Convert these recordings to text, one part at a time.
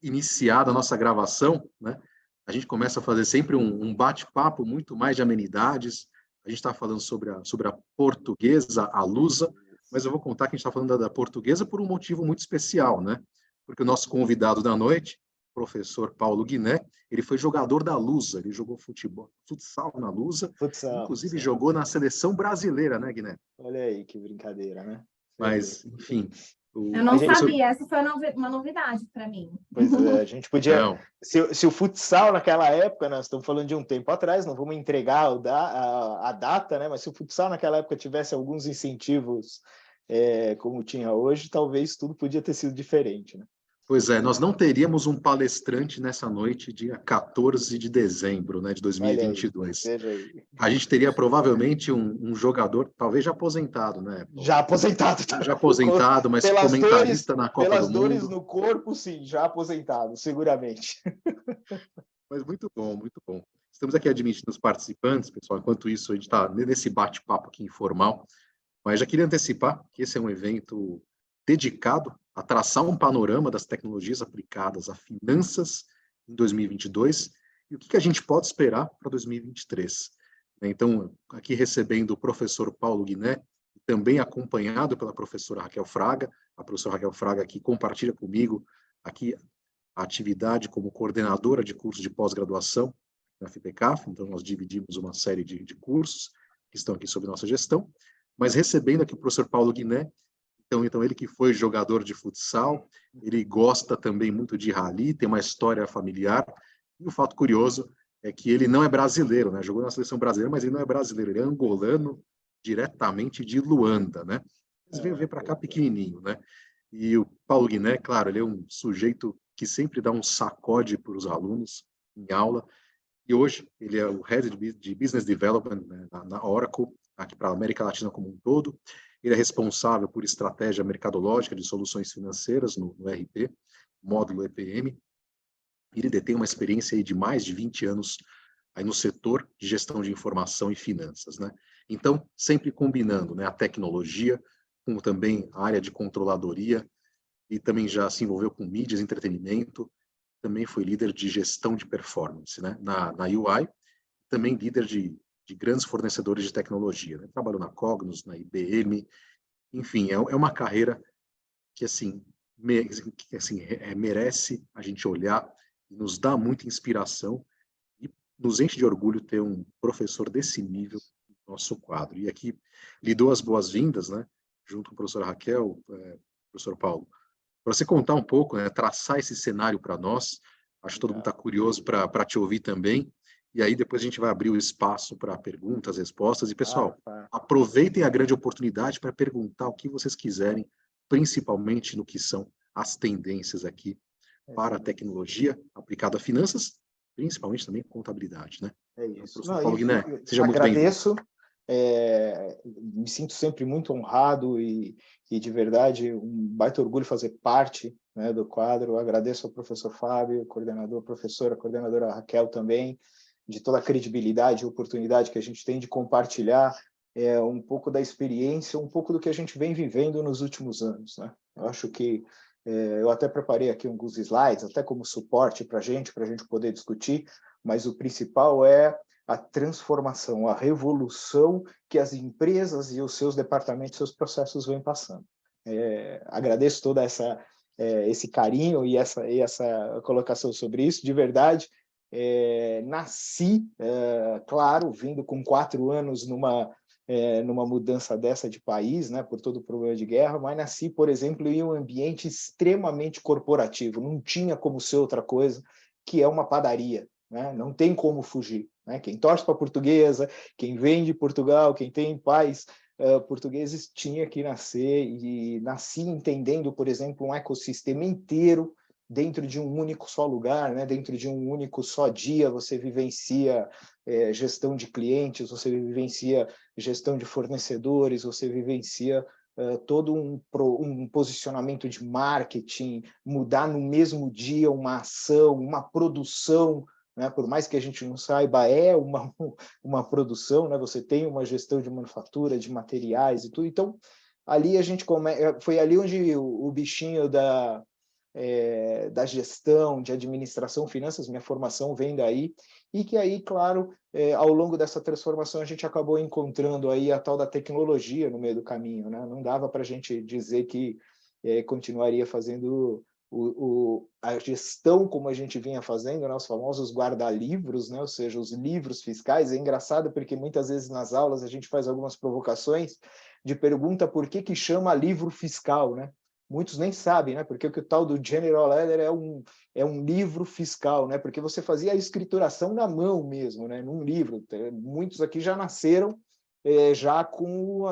iniciada a nossa gravação, né, a gente começa a fazer sempre um bate-papo muito mais de amenidades. A gente está falando sobre a portuguesa, a Lusa, mas eu vou contar que a gente está falando da portuguesa por um motivo muito especial, né? Porque o nosso convidado da noite, o professor Paulo Guiné, ele foi jogador da Lusa, ele jogou futsal na Lusa, inclusive jogou na seleção brasileira, né, Guiné? Olha aí, que brincadeira, né? Mas, enfim... Eu não sabia, essa foi uma novidade para mim. Pois é, a gente podia... Se o futsal naquela época, nós estamos falando de um tempo atrás, não vamos entregar a data, né? Mas se o futsal naquela época tivesse alguns incentivos como tinha hoje, talvez tudo podia ter sido diferente, né? Pois é, nós não teríamos um palestrante nessa noite, dia 14 de dezembro, né, de 2022. Veja aí. A gente teria provavelmente um jogador, talvez já aposentado, né? Já aposentado. Tá? Já aposentado, mas comentarista na Copa do Mundo. Pelas dores no corpo, sim, já aposentado, seguramente. Mas muito bom, muito bom. Estamos aqui admitindo os participantes, pessoal. Enquanto isso, a gente está nesse bate-papo aqui informal. Mas já queria antecipar que esse é um evento dedicado a traçar um panorama das tecnologias aplicadas a finanças em 2022 e o que a gente pode esperar para 2023. Então, aqui recebendo o professor Paulo Guiné, também acompanhado pela professora Raquel Fraga, a professora Raquel Fraga aqui compartilha comigo aqui a atividade como coordenadora de cursos de pós-graduação na FIPECAF, então nós dividimos uma série de cursos que estão aqui sob nossa gestão, mas recebendo aqui o professor Paulo Guiné, então ele que foi jogador de futsal, ele gosta também muito de rally, tem uma história familiar, e o fato curioso é que ele não é brasileiro, né? Jogou na seleção brasileira, mas ele não é brasileiro, ele é angolano, diretamente de Luanda, né? Mas veio para cá pequenininho, né? E o Paulo Guiné, claro, ele é um sujeito que sempre dá um sacode para os alunos em aula, e hoje ele é o Head de Business Development, né, na Oracle, aqui para a América Latina como um todo. Ele é responsável por estratégia mercadológica de soluções financeiras no RP, módulo EPM. Ele detém uma experiência aí de mais de 20 anos aí no setor de gestão de informação e finanças, né? Então, sempre combinando, né, a tecnologia, como também a área de controladoria, e também já se envolveu com mídias e entretenimento, também foi líder de gestão de performance, né, na UI, também líder de grandes fornecedores de tecnologia, né? Trabalhou na Cognos, na IBM, enfim, é uma carreira que, assim, merece a gente olhar, nos dá muita inspiração e nos enche de orgulho ter um professor desse nível no nosso quadro. E aqui lhe dou as boas-vindas, né, junto com a professora Raquel, professor Paulo, para você contar um pouco, né, traçar esse cenário para nós. Acho que todo mundo está curioso para te ouvir também. E aí depois a gente vai abrir o espaço para perguntas, respostas. E, pessoal, aproveitem a grande oportunidade para perguntar o que vocês quiserem, principalmente no que são as tendências aqui para a tecnologia aplicada a finanças, principalmente também contabilidade, né? É isso. Então, Paulo Guiné, seja muito bem-vindo. Agradeço. Me sinto sempre muito honrado e de verdade um baita orgulho fazer parte, né, do quadro. Agradeço ao professor Fábio, coordenador, professora, coordenadora Raquel também, de toda a credibilidade e oportunidade que a gente tem de compartilhar um pouco da experiência, um pouco do que a gente vem vivendo nos últimos anos, né? Eu acho que eu até preparei aqui alguns slides, até como suporte para a gente poder discutir, mas o principal é a transformação, a revolução que as empresas e os seus departamentos, seus processos vêm passando. Agradeço toda esse carinho e essa colocação sobre isso, de verdade. Nasci, claro, vindo com 4 anos numa mudança dessa de país, né, por todo o problema de guerra, mas nasci, por exemplo, em um ambiente extremamente corporativo, não tinha como ser outra coisa, que é uma padaria, né? Não tem como fugir, né? Quem torce para a portuguesa, quem vem de Portugal, quem tem pais portugueses, tinha que nascer, e nasci entendendo, por exemplo, um ecossistema inteiro dentro de um único só lugar, né? Dentro de um único só dia, você vivencia gestão de clientes, você vivencia gestão de fornecedores, você vivencia todo um posicionamento de marketing, mudar no mesmo dia uma ação, uma produção, né? Por mais que a gente não saiba, é uma produção, né? Você tem uma gestão de manufatura, de materiais e tudo. Então, ali a gente foi ali onde o bichinho da gestão, de administração, finanças, minha formação vem daí, e que aí, claro, ao longo dessa transformação a gente acabou encontrando aí a tal da tecnologia no meio do caminho, né? Não dava para a gente dizer que continuaria fazendo a gestão como a gente vinha fazendo, né? Os famosos guarda-livros, né? Ou seja, os livros fiscais. É engraçado porque muitas vezes nas aulas a gente faz algumas provocações de pergunta por que chama livro fiscal, né? Muitos nem sabem, né? Porque o tal do General Ledger é um livro fiscal, né? Porque você fazia a escrituração na mão mesmo, né? Num livro. Muitos aqui já nasceram já com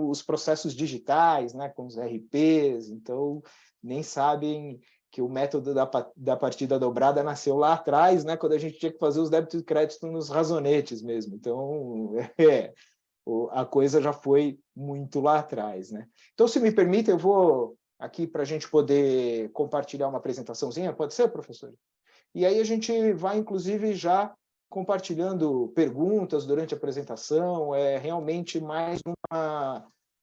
os processos digitais, né? Com os RPs, então nem sabem que o método da partida dobrada nasceu lá atrás, né? Quando a gente tinha que fazer os débitos e créditos nos razonetes mesmo. Então, a coisa já foi muito lá atrás, né? Então, se me permite, eu vou aqui para a gente poder compartilhar uma apresentaçãozinha, pode ser, professor? E aí a gente vai, inclusive, já compartilhando perguntas durante a apresentação, é realmente mais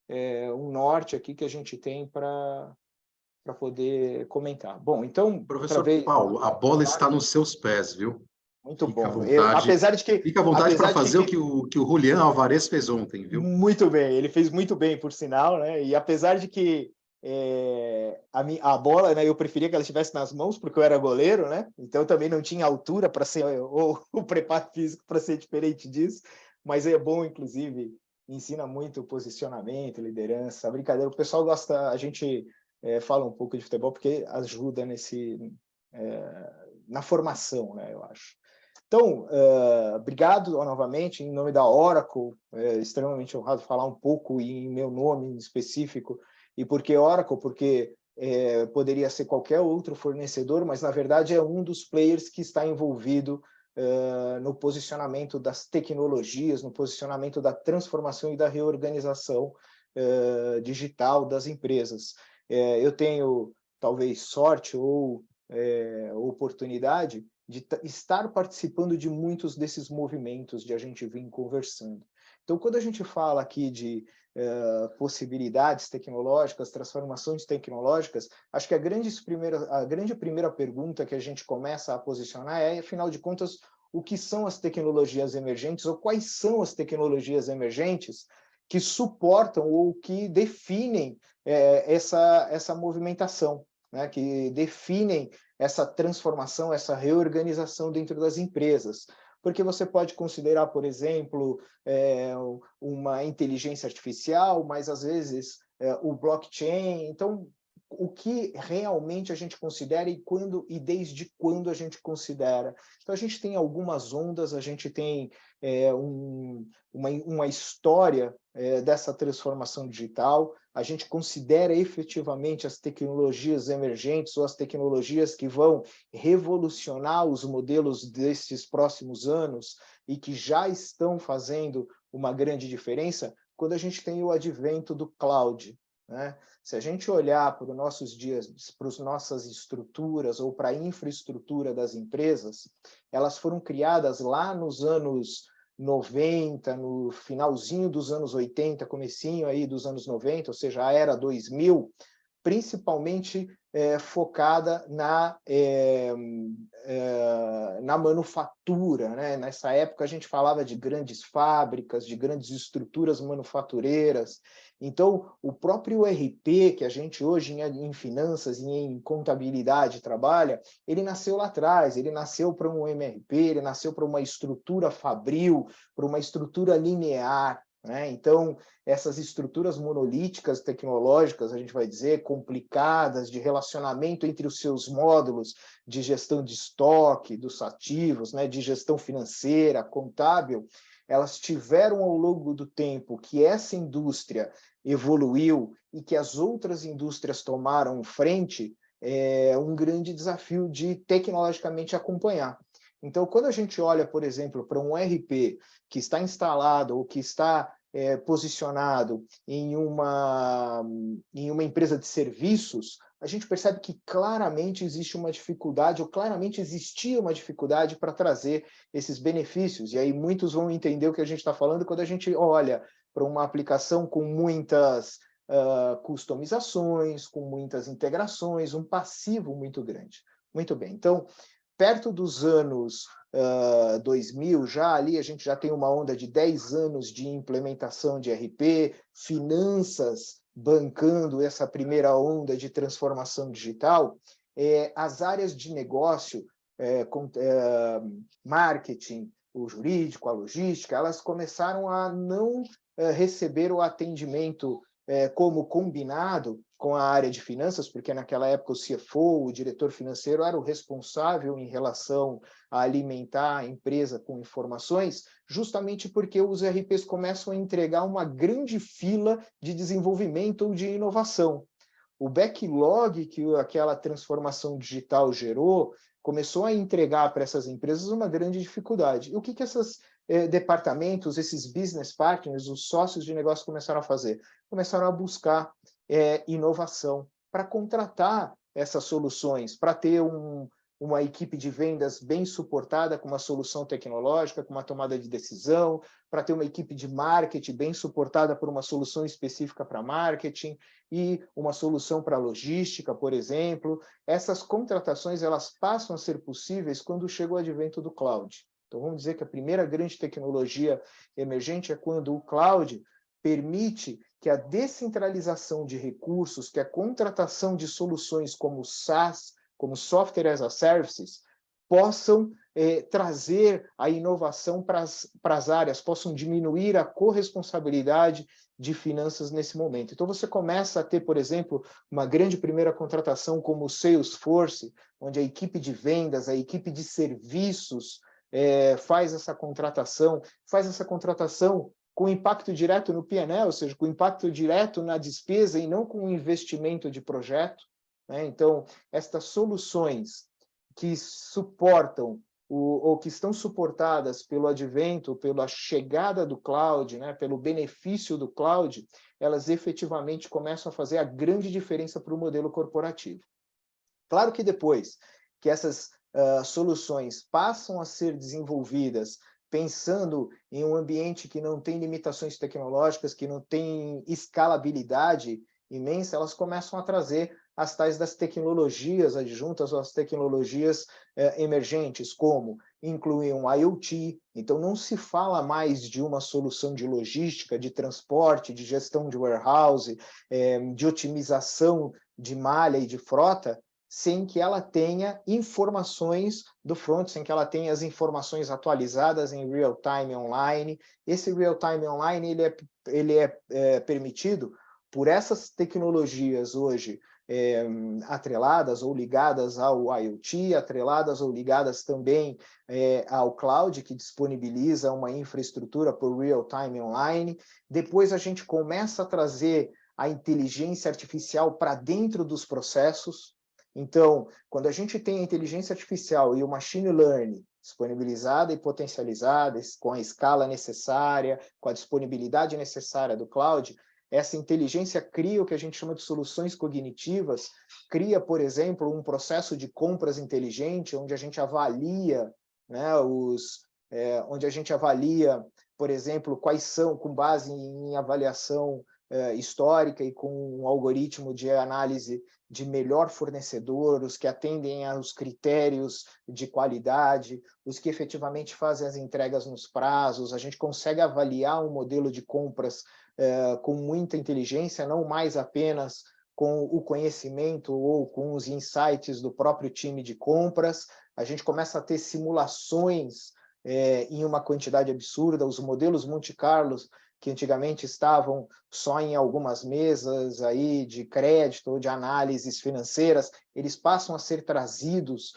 um norte aqui que a gente tem para poder comentar. Bom, então... Professor Paulo, a bola está nos seus pés, viu? Muito Fica à bom. vontade. Fica à vontade para fazer o que o Julián Alvarez fez ontem, viu? Muito bem, ele fez muito bem, por sinal, né? E apesar de que a bola, né, eu preferia que ela estivesse nas mãos, porque eu era goleiro, né? Então também não tinha altura para ser, ou o preparo físico para ser diferente disso, mas é bom, inclusive, ensina muito posicionamento, liderança, brincadeira. O pessoal gosta, a gente fala um pouco de futebol porque ajuda na formação, né? Eu acho. Então, obrigado novamente, em nome da Oracle, extremamente honrado falar um pouco em meu nome em específico. E por que Oracle? Porque poderia ser qualquer outro fornecedor, mas, na verdade, é um dos players que está envolvido no posicionamento das tecnologias, no posicionamento da transformação e da reorganização digital das empresas. Eu tenho, talvez, sorte ou oportunidade de estar participando de muitos desses movimentos, de a gente vir conversando. Então, quando a gente fala aqui de possibilidades tecnológicas, transformações tecnológicas, acho que a grande primeira pergunta que a gente começa a posicionar é, afinal de contas, o que são as tecnologias emergentes ou quais são as tecnologias emergentes que suportam ou que definem essa movimentação, né? Que definem essa transformação, essa reorganização dentro das empresas. Porque você pode considerar, por exemplo, uma inteligência artificial, mas, às vezes, o blockchain. Então, o que realmente a gente considera e desde quando a gente considera. Então, a gente tem algumas ondas, a gente tem uma história dessa transformação digital, a gente considera efetivamente as tecnologias emergentes ou as tecnologias que vão revolucionar os modelos desses próximos anos e que já estão fazendo uma grande diferença quando a gente tem o advento do cloud, né? Se a gente olhar para os nossos dias, para as nossas estruturas ou para a infraestrutura das empresas, elas foram criadas lá nos anos 90, no finalzinho dos anos 80, comecinho aí dos anos 90, ou seja, a era 2000, principalmente focada na manufatura, né? Nessa época a gente falava de grandes fábricas, de grandes estruturas manufatureiras. Então, o próprio ERP, que a gente hoje em finanças e em contabilidade trabalha, ele nasceu lá atrás, ele nasceu para um MRP, ele nasceu para uma estrutura fabril, para uma estrutura linear, né? Então, essas estruturas monolíticas tecnológicas, a gente vai dizer, complicadas, de relacionamento entre os seus módulos de gestão de estoque, dos ativos, né, de gestão financeira, contábil, elas tiveram ao longo do tempo que essa indústria evoluiu e que as outras indústrias tomaram frente, um grande desafio de tecnologicamente acompanhar. Então, quando a gente olha, por exemplo, para um ERP que está instalado ou que está posicionado em uma empresa de serviços, a gente percebe que claramente existe uma dificuldade, ou claramente existia uma dificuldade para trazer esses benefícios. E aí muitos vão entender o que a gente está falando quando a gente olha para uma aplicação com muitas customizações, com muitas integrações, um passivo muito grande. Muito bem, então, perto dos anos 2000, já ali a gente já tem uma onda de 10 anos de implementação de ERP, finanças bancando essa primeira onda de transformação digital, as áreas de negócio, marketing, o jurídico, a logística, elas começaram a não receber o atendimento como combinado com a área de finanças, porque naquela época o CFO, o diretor financeiro, era o responsável em relação a alimentar a empresa com informações, justamente porque os ERPs começam a entregar uma grande fila de desenvolvimento ou de inovação. O backlog que aquela transformação digital gerou começou a entregar para essas empresas uma grande dificuldade. E o que esses departamentos, esses business partners, os sócios de negócio começaram a fazer? Começaram a buscar inovação para contratar essas soluções, para ter uma equipe de vendas bem suportada com uma solução tecnológica, com uma tomada de decisão, para ter uma equipe de marketing bem suportada por uma solução específica para marketing e uma solução para logística, por exemplo. Essas contratações elas passam a ser possíveis quando chega o advento do cloud. Então, vamos dizer que a primeira grande tecnologia emergente é quando o cloud permite que a descentralização de recursos, que a contratação de soluções como SaaS, como Software as a Services, possam trazer a inovação para as áreas, possam diminuir a corresponsabilidade de finanças nesse momento. Então, você começa a ter, por exemplo, uma grande primeira contratação como o Salesforce, onde a equipe de vendas, a equipe de serviços faz essa contratação com impacto direto no P&L, ou seja, com impacto direto na despesa e não com o investimento de projeto. Então, estas soluções que suportam ou que estão suportadas pelo advento, pela chegada do cloud, pelo benefício do cloud, elas efetivamente começam a fazer a grande diferença para o modelo corporativo. Claro que depois que essas soluções passam a ser desenvolvidas pensando em um ambiente que não tem limitações tecnológicas, que não tem escalabilidade imensa, elas começam a trazer as tais das tecnologias adjuntas ou as tecnologias emergentes, como incluir um IoT. Então, não se fala mais de uma solução de logística, de transporte, de gestão de warehouse, de otimização de malha e de frota, sem que ela tenha informações do front, sem que ela tenha as informações atualizadas em real-time online. Esse real-time online ele é permitido por essas tecnologias hoje atreladas ou ligadas ao IoT, atreladas ou ligadas também ao cloud, que disponibiliza uma infraestrutura por real-time online. Depois a gente começa a trazer a inteligência artificial para dentro dos processos. Então, quando a gente tem a inteligência artificial e o machine learning disponibilizada e potencializada, com a escala necessária, com a disponibilidade necessária do cloud, essa inteligência cria o que a gente chama de soluções cognitivas, cria, por exemplo, um processo de compras inteligente, onde a gente avalia, por exemplo, quais são, com base em avaliação histórica e com um algoritmo de análise de melhor fornecedor, os que atendem aos critérios de qualidade, os que efetivamente fazem as entregas nos prazos. A gente consegue avaliar um modelo de compras com muita inteligência, não mais apenas com o conhecimento ou com os insights do próprio time de compras. A gente começa a ter simulações em uma quantidade absurda. Os modelos Monte Carlo, que antigamente estavam só em algumas mesas aí de crédito ou de análises financeiras, eles passam a ser trazidos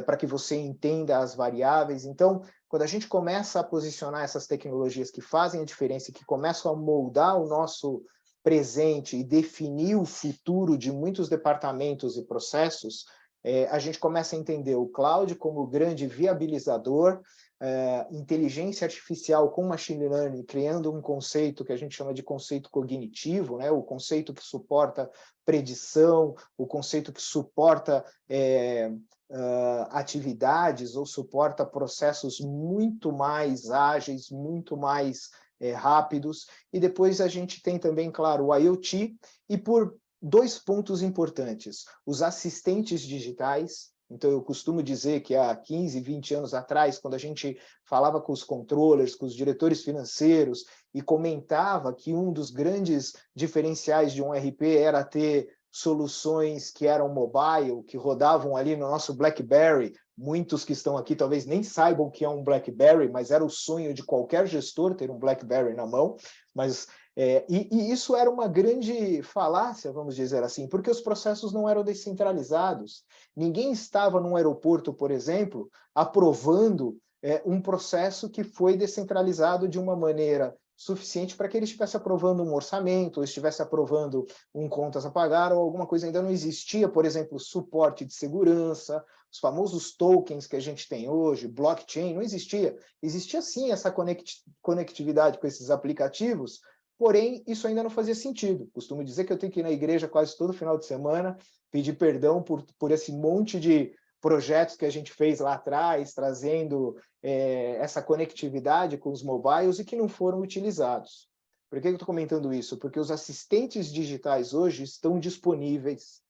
para que você entenda as variáveis. Então, quando a gente começa a posicionar essas tecnologias que fazem a diferença e que começam a moldar o nosso presente e definir o futuro de muitos departamentos e processos, a gente começa a entender o cloud como grande viabilizador, inteligência artificial com machine learning, criando um conceito que a gente chama de conceito cognitivo, o conceito que suporta predição, o conceito que suporta atividades ou suporta processos muito mais ágeis, muito mais rápidos. E depois a gente tem também, claro, o IoT, e por 2 pontos importantes: os assistentes digitais. Então, eu costumo dizer que há 15, 20 anos atrás, quando a gente falava com os controllers, com os diretores financeiros, e comentava que um dos grandes diferenciais de um RP era ter soluções que eram mobile, que rodavam ali no nosso BlackBerry. Muitos que estão aqui talvez nem saibam o que é um BlackBerry, mas era o sonho de qualquer gestor ter um BlackBerry na mão. Mas e isso era uma grande falácia, vamos dizer assim, porque os processos não eram descentralizados. Ninguém estava num aeroporto, por exemplo, aprovando um processo que foi descentralizado de uma maneira suficiente para que ele estivesse aprovando um orçamento, ou estivesse aprovando um contas a pagar, ou alguma coisa. Ainda não existia, por exemplo, suporte de segurança, os famosos tokens que a gente tem hoje, blockchain, não existia. Existia sim essa conectividade com esses aplicativos, porém, isso ainda não fazia sentido. Costumo dizer que eu tenho que ir na igreja quase todo final de semana, pedir perdão por esse monte de projetos que a gente fez lá atrás, trazendo essa conectividade com os mobiles e que não foram utilizados. Por que eu estou comentando isso? Porque os assistentes digitais hoje estão disponíveis.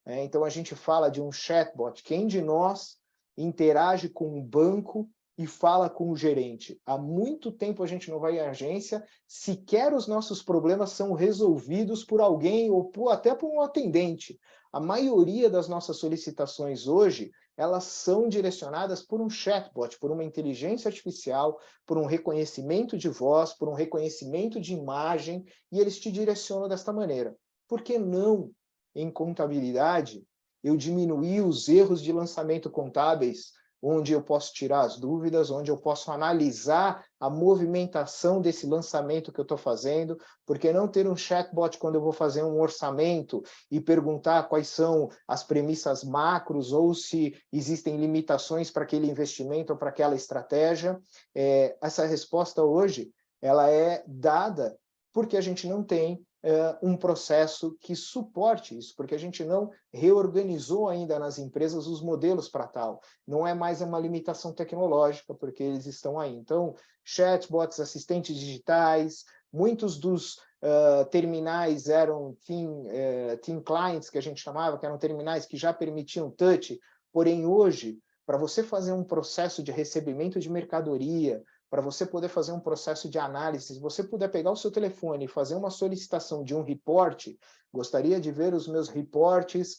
Então, a gente fala de um chatbot. Quem de nós interage com um banco e fala com o gerente? Há muito tempo a gente não vai em agência, sequer os nossos problemas são resolvidos por alguém ou até por um atendente. A maioria das nossas solicitações hoje, elas são direcionadas por um chatbot, por uma inteligência artificial, por um reconhecimento de voz, por um reconhecimento de imagem, e eles te direcionam desta maneira. Por que não, em contabilidade, eu diminuir os erros de lançamento contábeis, onde eu posso tirar as dúvidas, onde eu posso analisar a movimentação desse lançamento que eu estou fazendo? Porque não ter um chatbot quando eu vou fazer um orçamento e perguntar quais são as premissas macros ou se existem limitações para aquele investimento ou para aquela estratégia? Essa resposta hoje ela é dada porque a gente não tem um processo que suporte isso, porque a gente não reorganizou ainda nas empresas os modelos para tal. Não é mais uma limitação tecnológica, porque eles estão aí. Então, chatbots, assistentes digitais, muitos dos terminais eram team clients, que a gente chamava, que eram terminais que já permitiam touch, porém hoje, para você fazer um processo de recebimento de mercadoria, para você poder fazer um processo de análise, se você puder pegar o seu telefone e fazer uma solicitação de um reporte, gostaria de ver os meus reportes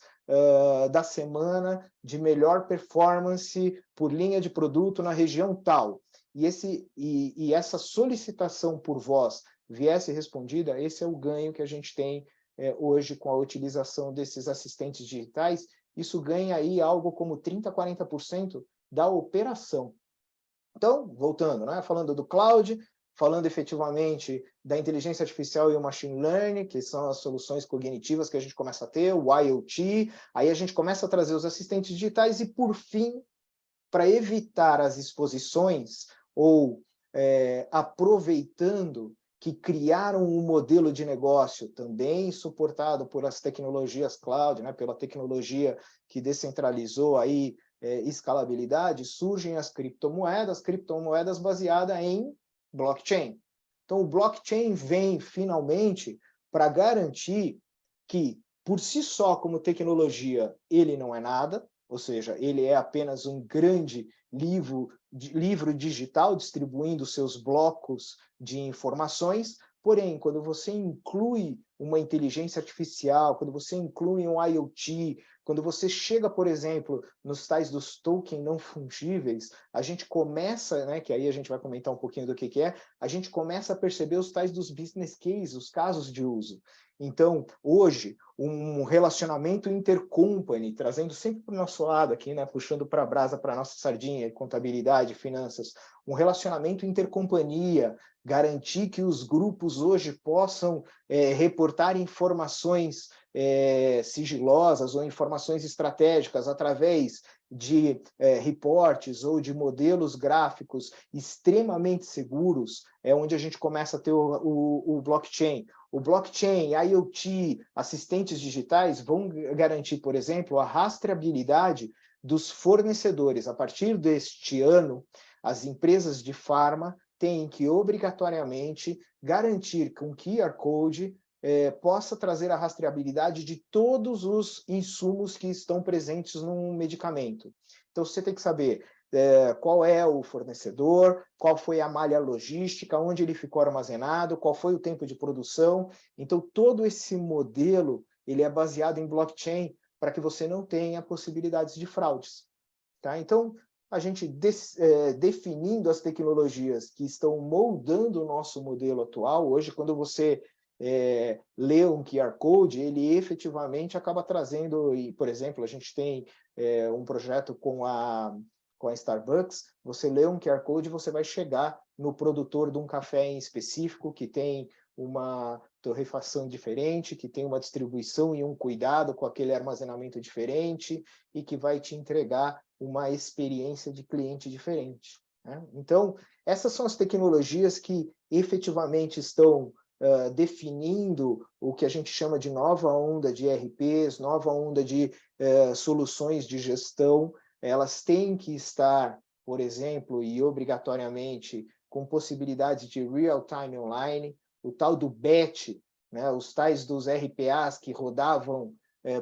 da semana de melhor performance por linha de produto na região tal. E essa solicitação por voz viesse respondida, esse é o ganho que a gente tem hoje com a utilização desses assistentes digitais. Isso ganha aí algo como 30%, 40% da operação. Então, voltando, né? Falando do cloud, falando efetivamente da inteligência artificial e o machine learning, que são as soluções cognitivas que a gente começa a ter, o IoT, aí a gente começa a trazer os assistentes digitais e, por fim, para evitar as exposições ou aproveitando que criaram um modelo de negócio também suportado por as tecnologias cloud, né? Pela tecnologia que descentralizou aí escalabilidade, surgem as criptomoedas baseadas em blockchain. Então, o blockchain vem, finalmente, para garantir que, por si só, como tecnologia, ele não é nada, ou seja, ele é apenas um grande livro digital distribuindo seus blocos de informações. Porém, quando você inclui uma inteligência artificial, quando você inclui um IoT, quando você chega, por exemplo, nos tais dos tokens não fungíveis, a gente começa, né, que aí a gente vai comentar um pouquinho do que é, a gente começa a perceber os tais dos business cases, os casos de uso. Então, hoje, um relacionamento intercompany, trazendo sempre para o nosso lado aqui, né, puxando para a brasa, para a nossa sardinha, contabilidade, finanças, um relacionamento intercompanhia, garantir que os grupos hoje possam reportar informações sigilosas ou informações estratégicas através de reportes ou de modelos gráficos extremamente seguros, é onde a gente começa a ter o blockchain. O blockchain, IoT, assistentes digitais vão garantir, por exemplo, a rastreabilidade dos fornecedores. A partir deste ano, as empresas de farma tem que obrigatoriamente garantir que um QR Code possa trazer a rastreabilidade de todos os insumos que estão presentes num medicamento. Então, você tem que saber qual é o fornecedor, qual foi a malha logística, onde ele ficou armazenado, qual foi o tempo de produção. Então, todo esse modelo ele é baseado em blockchain para que você não tenha possibilidades de fraudes. Tá? Então, a gente definindo as tecnologias que estão moldando o nosso modelo atual, hoje, quando você lê um QR Code, ele efetivamente acaba trazendo, e, por exemplo, a gente tem um projeto com a Starbucks, você lê um QR Code, você vai chegar no produtor de um café em específico, que tem uma torrefação diferente, que tem uma distribuição e um cuidado com aquele armazenamento diferente, e que vai te entregar uma experiência de cliente diferente. Né? Então, essas são as tecnologias que efetivamente estão definindo o que a gente chama de nova onda de ERPs, nova onda de soluções de gestão. Elas têm que estar, por exemplo, e obrigatoriamente, com possibilidade de real-time online, o tal do BET, né, os tais dos RPAs que rodavam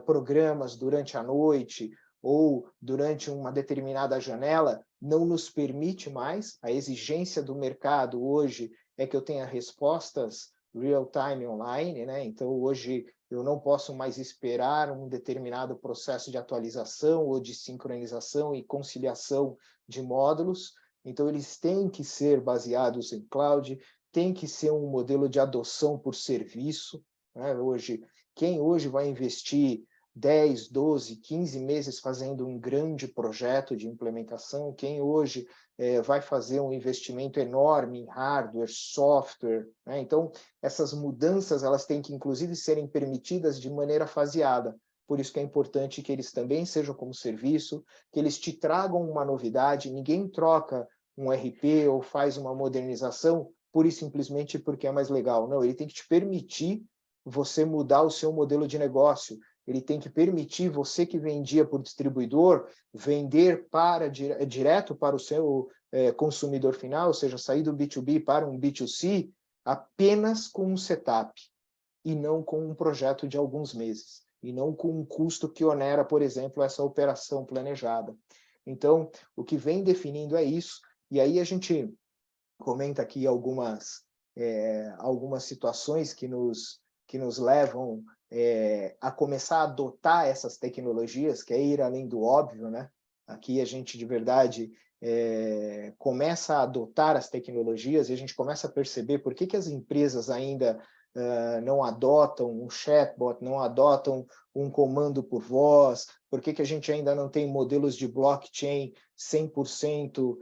programas durante a noite ou durante uma determinada janela, não nos permite mais. A exigência do mercado hoje é que eu tenha respostas real-time online, né? Então, hoje, eu não posso mais esperar um determinado processo de atualização ou de sincronização e conciliação de módulos. Então, eles têm que ser baseados em cloud, tem que ser um modelo de adoção por serviço. Né? Quem hoje vai investir 10, 12, 15 meses fazendo um grande projeto de implementação, quem hoje vai fazer um investimento enorme em hardware, software, né? Então, essas mudanças elas têm que, inclusive, serem permitidas de maneira faseada. Por isso que é importante que eles também sejam como serviço, que eles te tragam uma novidade. Ninguém troca um RP ou faz uma modernização pura e simplesmente porque é mais legal. Não, ele tem que te permitir você mudar o seu modelo de negócio. Ele tem que permitir você que vendia por distribuidor vender direto para o seu consumidor final, ou seja, sair do B2B para um B2C apenas com um setup e não com um projeto de alguns meses e não com um custo que onera, por exemplo, essa operação planejada. Então, o que vem definindo é isso, e aí a gente comenta aqui algumas situações que nos levam a começar a adotar essas tecnologias, que é ir além do óbvio, né? Aqui a gente, de verdade, começa a adotar as tecnologias e a gente começa a perceber por que as empresas ainda não adotam um chatbot, não adotam um comando por voz, por que a gente ainda não tem modelos de blockchain 100%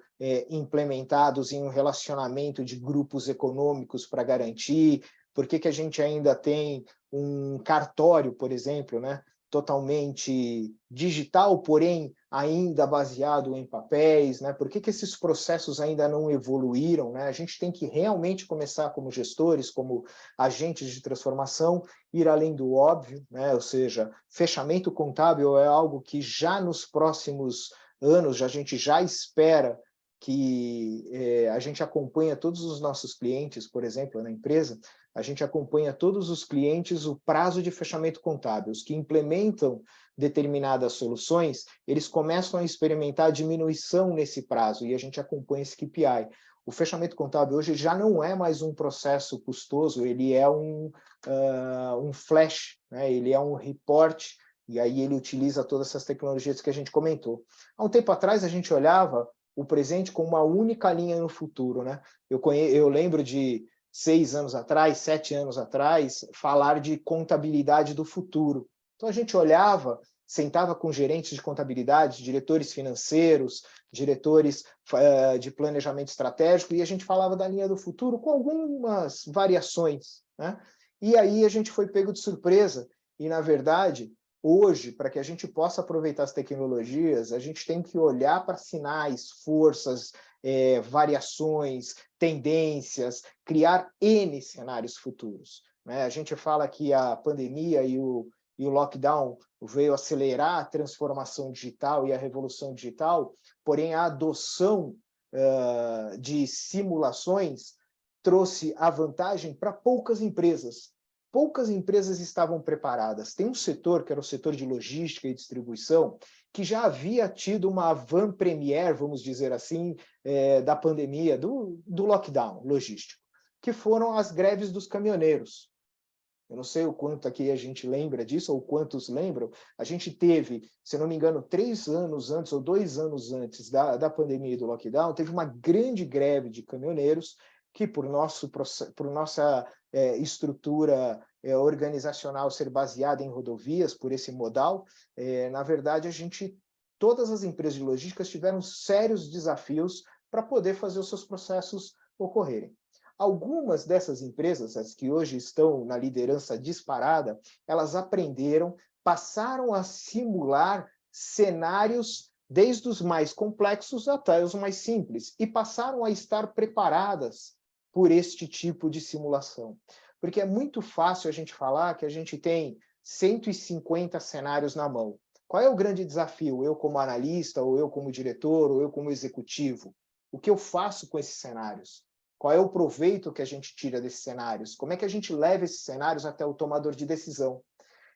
implementados em um relacionamento de grupos econômicos para garantir, por que a gente ainda tem um cartório, por exemplo, né, totalmente digital, porém ainda baseado em papéis, né? Por que esses processos ainda não evoluíram, né? A gente tem que realmente começar como gestores, como agentes de transformação, ir além do óbvio, né? Ou seja, fechamento contábil é algo que já nos próximos anos a gente já espera que a gente acompanha todos os nossos clientes, por exemplo, na empresa, a gente acompanha todos os clientes o prazo de fechamento contábil. Os que implementam determinadas soluções, eles começam a experimentar diminuição nesse prazo e a gente acompanha esse KPI. O fechamento contábil hoje já não é mais um processo custoso, ele é um flash, né? Ele é um report, e aí ele utiliza todas essas tecnologias que a gente comentou. Há um tempo atrás, a gente olhava o presente com uma única linha no futuro, né? Eu lembro de 6 anos atrás, 7 anos atrás, falar de contabilidade do futuro. Então, a gente olhava, sentava com gerentes de contabilidade, diretores financeiros, diretores de planejamento estratégico, e a gente falava da linha do futuro com algumas variações, né? E aí a gente foi pego de surpresa, e, na verdade, hoje, para que a gente possa aproveitar as tecnologias, a gente tem que olhar para sinais, forças, variações, tendências, criar N cenários futuros. Né? A gente fala que a pandemia e o lockdown veio acelerar a transformação digital e a revolução digital, porém a adoção de simulações trouxe a vantagem para poucas empresas. Poucas empresas estavam preparadas. Tem um setor, que era o setor de logística e distribuição, que já havia tido uma avant-première, vamos dizer assim, da pandemia, do lockdown logístico, que foram as greves dos caminhoneiros. Eu não sei o quanto aqui a gente lembra disso, ou quantos lembram. A gente teve, se não me engano, 3 anos antes, ou 2 anos antes da pandemia e do lockdown, teve uma grande greve de caminhoneiros, que por nossa estrutura organizacional ser baseada em rodovias, por esse modal, na verdade, todas as empresas de logística tiveram sérios desafios para poder fazer os seus processos ocorrerem. Algumas dessas empresas, as que hoje estão na liderança disparada, elas aprenderam, passaram a simular cenários desde os mais complexos até os mais simples, e passaram a estar preparadas por este tipo de simulação. Porque é muito fácil a gente falar que a gente tem 150 cenários na mão. Qual é o grande desafio? Eu como analista, ou eu como diretor, ou eu como executivo? O que eu faço com esses cenários? Qual é o proveito que a gente tira desses cenários? Como é que a gente leva esses cenários até o tomador de decisão?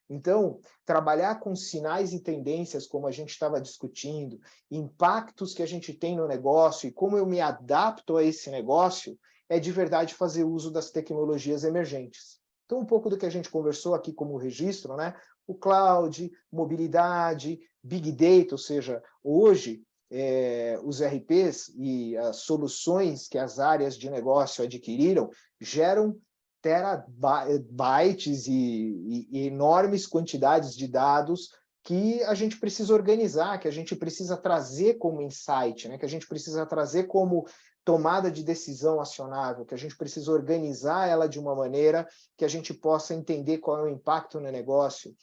Então, trabalhar com sinais e tendências, como a gente estava discutindo, impactos que a gente tem no negócio e como eu me adapto a esse negócio, é de verdade fazer uso das tecnologias emergentes. Então, um pouco do que a gente conversou aqui como registro, né? O cloud, mobilidade, big data, ou seja, hoje, os RPs e as soluções que as áreas de negócio adquiriram geram terabytes e enormes quantidades de dados que a gente precisa organizar, que a gente precisa trazer como insight, né? Que a gente precisa trazer como tomada de decisão acionável, que a gente precisa organizar ela de uma maneira que a gente possa entender qual é o impacto no negócio.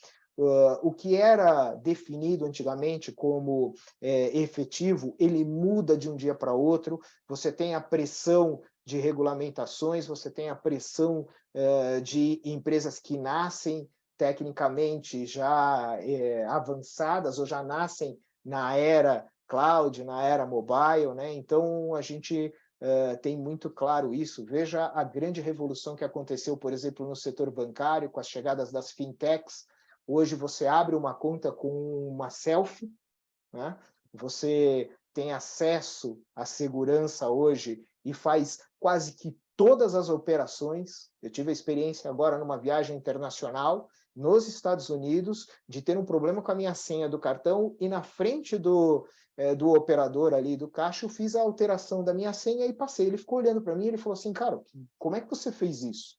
O que era definido antigamente como efetivo, ele muda de um dia para outro. Você tem a pressão de regulamentações, você tem a pressão de empresas que nascem tecnicamente já avançadas, ou já nascem na era cloud, na era mobile, né? Então, a gente tem muito claro isso. Veja a grande revolução que aconteceu, por exemplo, no setor bancário, com as chegadas das fintechs. Hoje você abre uma conta com uma selfie, né? Você tem acesso à segurança hoje e faz quase que todas as operações. Eu tive a experiência agora numa viagem internacional nos Estados Unidos de ter um problema com a minha senha do cartão e na frente do operador ali do caixa eu fiz a alteração da minha senha e passei. Ele ficou olhando para mim e ele falou assim, cara, como é que você fez isso?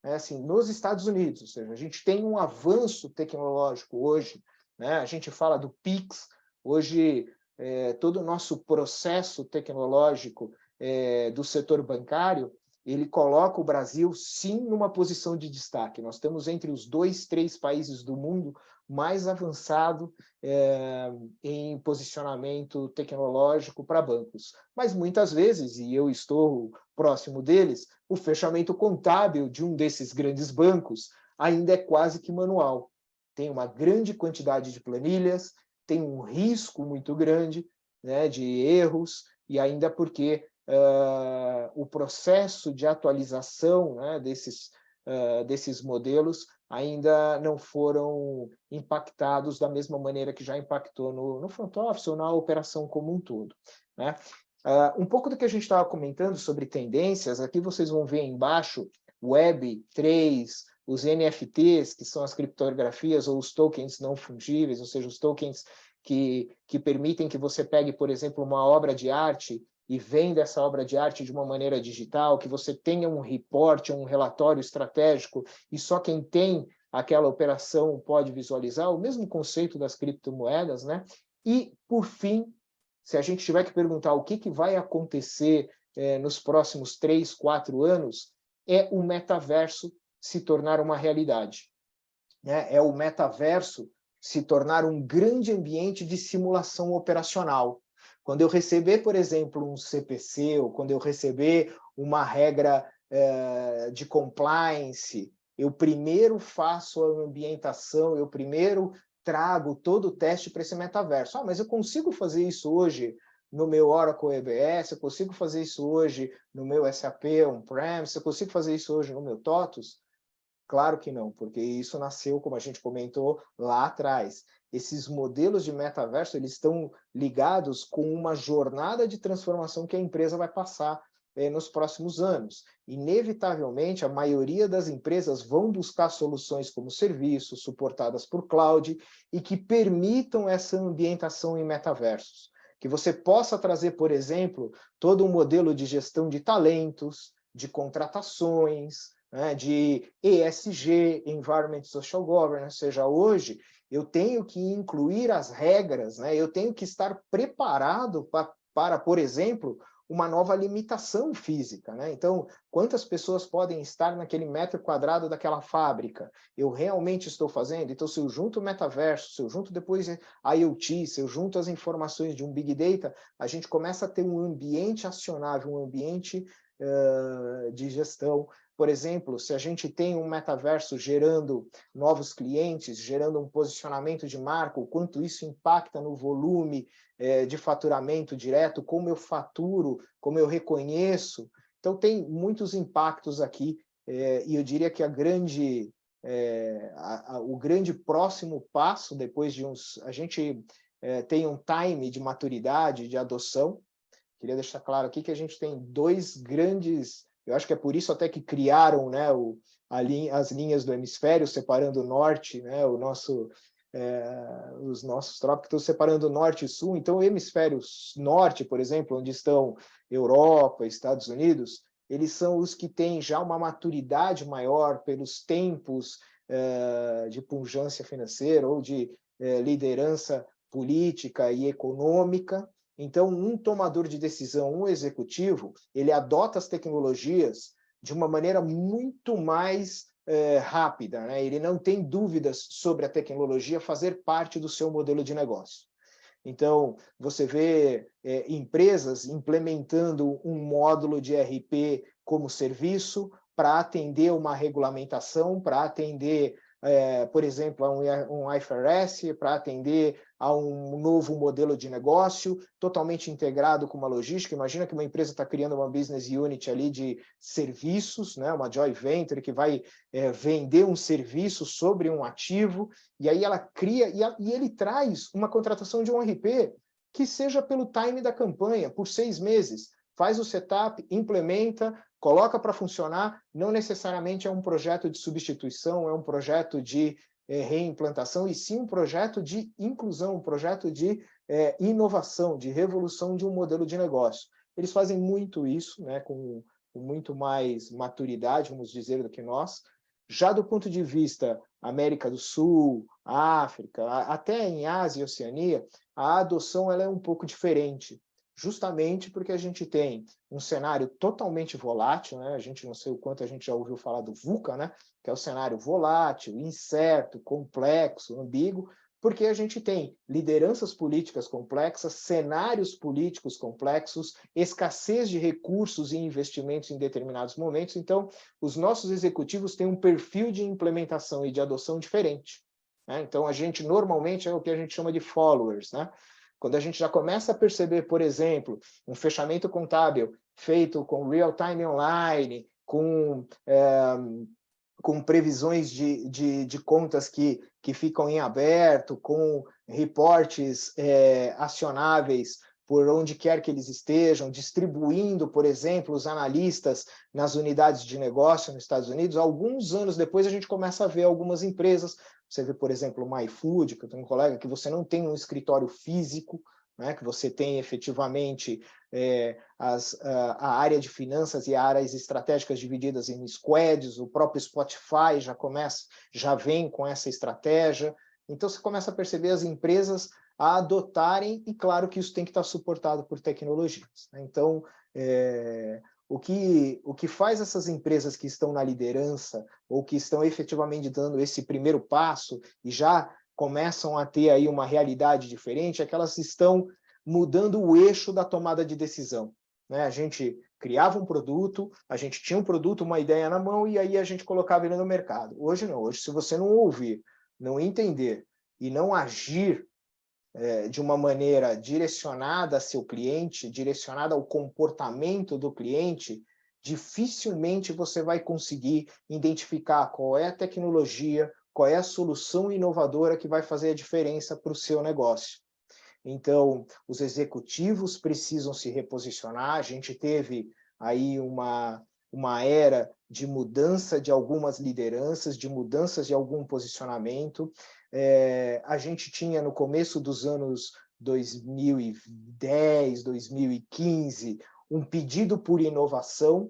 Assim, nos Estados Unidos, ou seja, a gente tem um avanço tecnológico hoje, né? A gente fala do Pix, hoje todo o nosso processo tecnológico do setor bancário, ele coloca o Brasil, sim, numa posição de destaque. Nós estamos entre os 2, 3 países do mundo mais avançado em posicionamento tecnológico para bancos. Mas muitas vezes, e eu estou próximo deles, o fechamento contábil de um desses grandes bancos ainda é quase que manual. Tem uma grande quantidade de planilhas, tem um risco muito grande, né, de erros, e ainda porque o processo de atualização, né, desses modelos ainda não foram impactados da mesma maneira que já impactou no front office ou na operação como um todo, né? Um pouco do que a gente estava comentando sobre tendências, aqui vocês vão ver embaixo Web3, os NFTs, que são as criptografias ou os tokens não fungíveis, ou seja, os tokens que permitem que você pegue, por exemplo, uma obra de arte e venda essa obra de arte de uma maneira digital, que você tenha um report, um relatório estratégico, e só quem tem aquela operação pode visualizar, o mesmo conceito das criptomoedas, né? E, por fim, se a gente tiver que perguntar o que vai acontecer nos próximos 3, 4 anos, é o metaverso se tornar uma realidade, né? É o metaverso se tornar um grande ambiente de simulação operacional. Quando eu receber, por exemplo, um CPC, ou quando eu receber uma regra de compliance, eu primeiro faço a ambientação, eu primeiro trago todo o teste para esse metaverso. Mas eu consigo fazer isso hoje no meu Oracle EBS, eu consigo fazer isso hoje no meu SAP On-Premise, eu consigo fazer isso hoje no meu TOTUS? Claro que não, porque isso nasceu, como a gente comentou, lá atrás. Esses modelos de metaverso, eles estão ligados com uma jornada de transformação que a empresa vai passar nos próximos anos. Inevitavelmente, a maioria das empresas vão buscar soluções como serviços, suportadas por cloud, e que permitam essa ambientação em metaversos. Que você possa trazer, por exemplo, todo um modelo de gestão de talentos, de contratações, né, de ESG, Environment Social Governance, ou seja, hoje eu tenho que incluir as regras, né, eu tenho que estar preparado para, por exemplo, uma nova limitação física, né? Então, quantas pessoas podem estar naquele metro quadrado daquela fábrica? Eu realmente estou fazendo? Então, se eu junto o metaverso, se eu junto depois a IoT, se eu junto as informações de um Big Data, a gente começa a ter um ambiente acionável, um ambiente de gestão. Por exemplo, se a gente tem um metaverso gerando novos clientes, gerando um posicionamento de marca, o quanto isso impacta no volume de faturamento direto, como eu faturo, como eu reconheço. Então, tem muitos impactos aqui, e eu diria que o grande próximo passo, depois de a gente tem um time de maturidade, de adoção. Queria deixar claro aqui que a gente tem dois grandes... Eu acho que é por isso até que criaram, né, as linhas do hemisfério, separando o norte, né, os nossos trópicos estão separando norte e sul. Então, o hemisfério norte, por exemplo, onde estão Europa, Estados Unidos, eles são os que têm já uma maturidade maior pelos tempos de pujança financeira ou de liderança política e econômica. Então, um tomador de decisão, um executivo, ele adota as tecnologias de uma maneira muito mais rápida, né? Ele não tem dúvidas sobre a tecnologia fazer parte do seu modelo de negócio. Então, você vê empresas implementando um módulo de ERP como serviço para atender uma regulamentação, para atender, por exemplo, a um IFRS, para atender a um novo modelo de negócio, totalmente integrado com uma logística. Imagina que uma empresa está criando uma business unit ali de serviços, né? Uma joint venture que vai vender um serviço sobre um ativo, e aí ela cria, e ele traz uma contratação de um RP que seja pelo time da campanha, por 6 meses. Faz o setup, implementa, coloca para funcionar, não necessariamente é um projeto de substituição, é um projeto de reimplantação, e sim um projeto de inclusão, um projeto de inovação, de revolução de um modelo de negócio. Eles fazem muito isso, né, com muito mais maturidade, vamos dizer, do que nós. Já do ponto de vista América do Sul, África, até em Ásia e Oceania, a adoção ela é um pouco diferente, justamente porque a gente tem um cenário totalmente volátil, né? A gente não sei o quanto a gente já ouviu falar do VUCA, né? Que é o cenário volátil, incerto, complexo, ambíguo, porque a gente tem lideranças políticas complexas, cenários políticos complexos, escassez de recursos e investimentos em determinados momentos. Então, os nossos executivos têm um perfil de implementação e de adoção diferente, né? Então, a gente normalmente é o que a gente chama de followers, né? Quando a gente já começa a perceber, por exemplo, um fechamento contábil feito com real-time online, com previsões de contas que ficam em aberto, com reportes acionáveis por onde quer que eles estejam, distribuindo, por exemplo, os analistas nas unidades de negócio nos Estados Unidos. Alguns anos depois, a gente começa a ver algumas empresas. Você vê, por exemplo, o MyFood, que eu tenho um colega, que você não tem um escritório físico, né, que você tem efetivamente a área de finanças e áreas estratégicas divididas em squads. O próprio Spotify já vem com essa estratégia. Então, você começa a perceber as empresas a adotarem, e claro que isso tem que estar suportado por tecnologias, né? Então, o que faz essas empresas que estão na liderança ou que estão efetivamente dando esse primeiro passo e já começam a ter aí uma realidade diferente é que elas estão mudando o eixo da tomada de decisão, né? A gente criava um produto, a gente tinha um produto, uma ideia na mão, e aí a gente colocava ele no mercado. Hoje não. Hoje, se você não ouvir, não entender e não agir, de uma maneira direcionada a seu cliente, direcionada ao comportamento do cliente, dificilmente você vai conseguir identificar qual é a tecnologia, qual é a solução inovadora que vai fazer a diferença para o seu negócio. Então, os executivos precisam se reposicionar. A gente teve aí uma era de mudança de algumas lideranças, de mudanças de algum posicionamento. A gente tinha, no começo dos anos 2010, 2015, um pedido por inovação,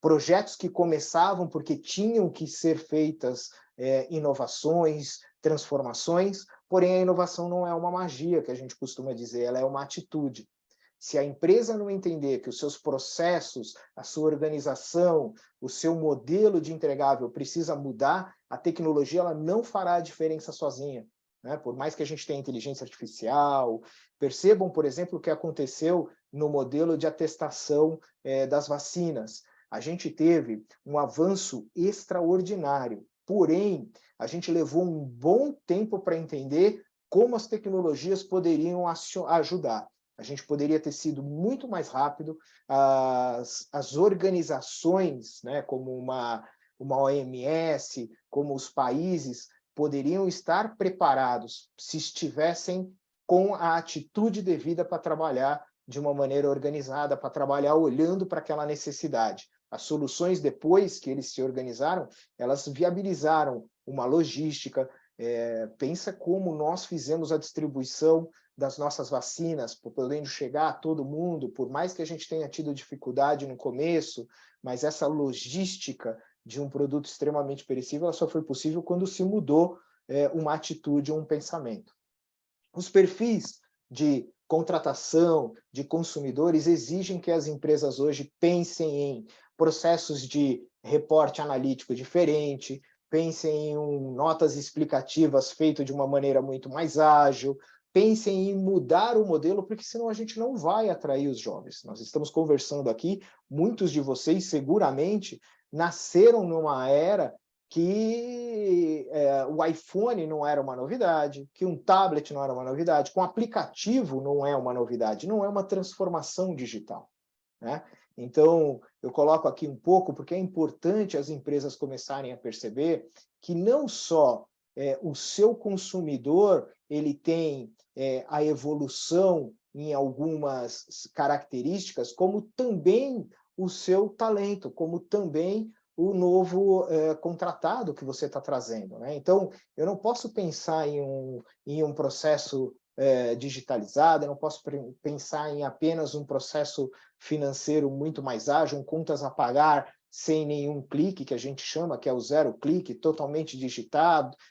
projetos que começavam porque tinham que ser feitas inovações, transformações, porém a inovação não é uma magia, que a gente costuma dizer, ela é uma atitude. Se a empresa não entender que os seus processos, a sua organização, o seu modelo de entregável precisa mudar, a tecnologia ela não fará a diferença sozinha. Né? Por mais que a gente tenha inteligência artificial, percebam, por exemplo, o que aconteceu no modelo de atestação das vacinas. A gente teve um avanço extraordinário, porém, a gente levou um bom tempo para entender como as tecnologias poderiam ajudar. A gente poderia ter sido muito mais rápido, as organizações, né, como uma OMS, como os países, poderiam estar preparados se estivessem com a atitude devida para trabalhar de uma maneira organizada, para trabalhar olhando para aquela necessidade. As soluções, depois que eles se organizaram, elas viabilizaram uma logística. Pensa como nós fizemos a distribuição das nossas vacinas, podendo chegar a todo mundo, por mais que a gente tenha tido dificuldade no começo, mas essa logística de um produto extremamente perecível ela só foi possível quando se mudou uma atitude, um pensamento. Os perfis de contratação de consumidores exigem que as empresas hoje pensem em processos de reporte analítico diferente, pensem em notas explicativas feitas de uma maneira muito mais ágil, pensem em mudar o modelo, porque senão a gente não vai atrair os jovens. Nós estamos conversando aqui, muitos de vocês seguramente nasceram numa era que o iPhone não era uma novidade, que um tablet não era uma novidade, que um aplicativo não é uma novidade, não é uma transformação digital. Né? Então, eu coloco aqui um pouco, porque é importante as empresas começarem a perceber que não só o seu consumidor ele tem a evolução em algumas características, como também o seu talento, como também o novo contratado que você está trazendo. Né? Então, eu não posso pensar em um processo digitalizado, eu não posso pensar em apenas um processo financeiro muito mais ágil, contas a pagar sem nenhum clique, que a gente chama, que é o zero clique, totalmente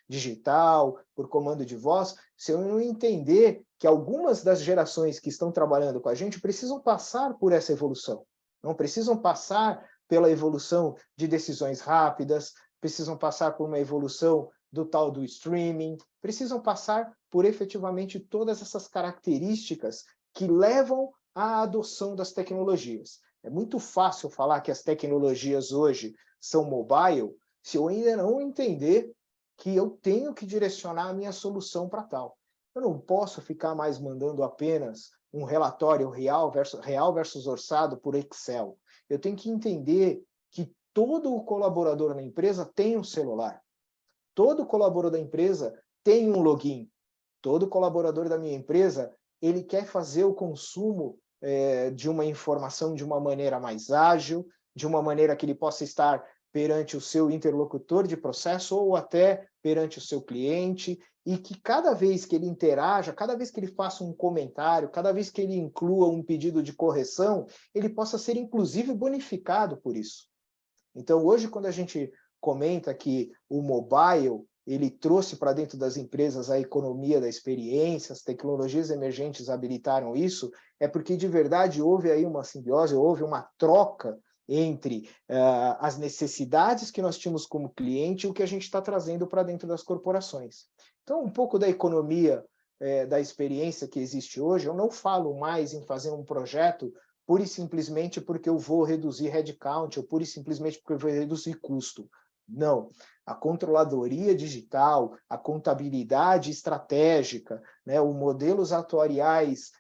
digital, por comando de voz, se eu não entender que algumas das gerações que estão trabalhando com a gente precisam passar por essa evolução, não precisam passar pela evolução de decisões rápidas, precisam passar por uma evolução do tal do streaming, precisam passar por efetivamente todas essas características que levam à adoção das tecnologias. É muito fácil falar que as tecnologias hoje são mobile, se eu ainda não entender que eu tenho que direcionar a minha solução para tal. Eu não posso ficar mais mandando apenas um relatório real versus orçado por Excel. Eu tenho que entender que todo colaborador na empresa tem um celular. Todo colaborador da empresa tem um login. Todo colaborador da minha empresa, ele quer fazer o consumo de uma informação de uma maneira mais ágil, de uma maneira que ele possa estar perante o seu interlocutor de processo ou até perante o seu cliente, e que cada vez que ele interaja, cada vez que ele faça um comentário, cada vez que ele inclua um pedido de correção, ele possa ser inclusive bonificado por isso. Então, hoje, quando a gente comenta que o mobile ele trouxe para dentro das empresas a economia da experiência, as tecnologias emergentes habilitaram isso, é porque de verdade houve aí uma simbiose, houve uma troca entre as necessidades que nós tínhamos como cliente e o que a gente está trazendo para dentro das corporações. Então, um pouco da economia da experiência que existe hoje, eu não falo mais em fazer um projeto pura e simplesmente porque eu vou reduzir headcount, ou pura e simplesmente porque eu vou reduzir custo. Não. A controladoria digital, a contabilidade estratégica, né, os modelos atuariais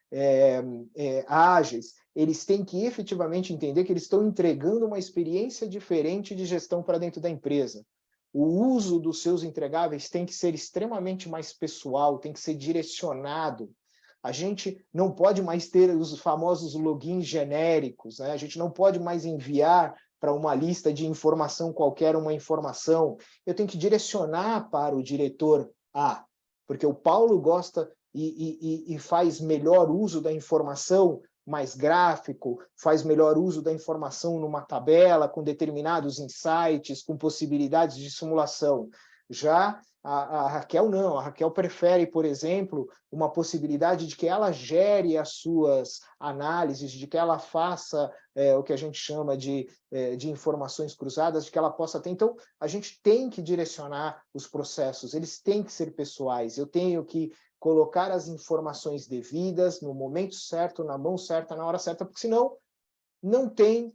ágeis, eles têm que efetivamente entender que eles estão entregando uma experiência diferente de gestão para dentro da empresa. O uso dos seus entregáveis tem que ser extremamente mais pessoal, tem que ser direcionado. A gente não pode mais ter os famosos logins genéricos, né? A gente não pode mais enviar para uma lista de informação qualquer uma informação. Eu tenho que direcionar para o diretor A, porque o Paulo gosta e faz melhor uso da informação mais gráfico, faz melhor uso da informação numa tabela, com determinados insights, com possibilidades de simulação. Já a Raquel não, a Raquel prefere, por exemplo, uma possibilidade de que ela gere as suas análises, de que ela faça o que a gente chama de informações cruzadas, de que ela possa ter. Então, a gente tem que direcionar os processos, eles têm que ser pessoais. Eu tenho que colocar as informações devidas no momento certo, na mão certa, na hora certa, porque senão não tem,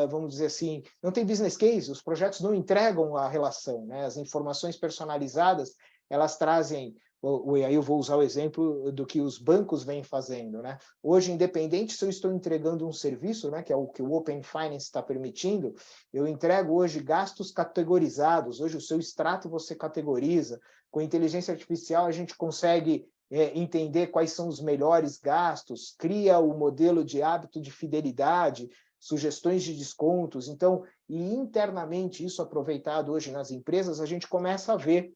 vamos dizer assim, não tem business case, os projetos não entregam a relação, né? As informações personalizadas, elas trazem, aí eu vou usar o exemplo do que os bancos vêm fazendo, né? Hoje, independente se eu estou entregando um serviço, né, que é o que o Open Finance está permitindo, eu entrego hoje gastos categorizados, hoje o seu extrato você categoriza, com inteligência artificial a gente consegue entender quais são os melhores gastos, cria o modelo de hábito de fidelidade, sugestões de descontos. Então, e internamente isso aproveitado hoje nas empresas, a gente começa a ver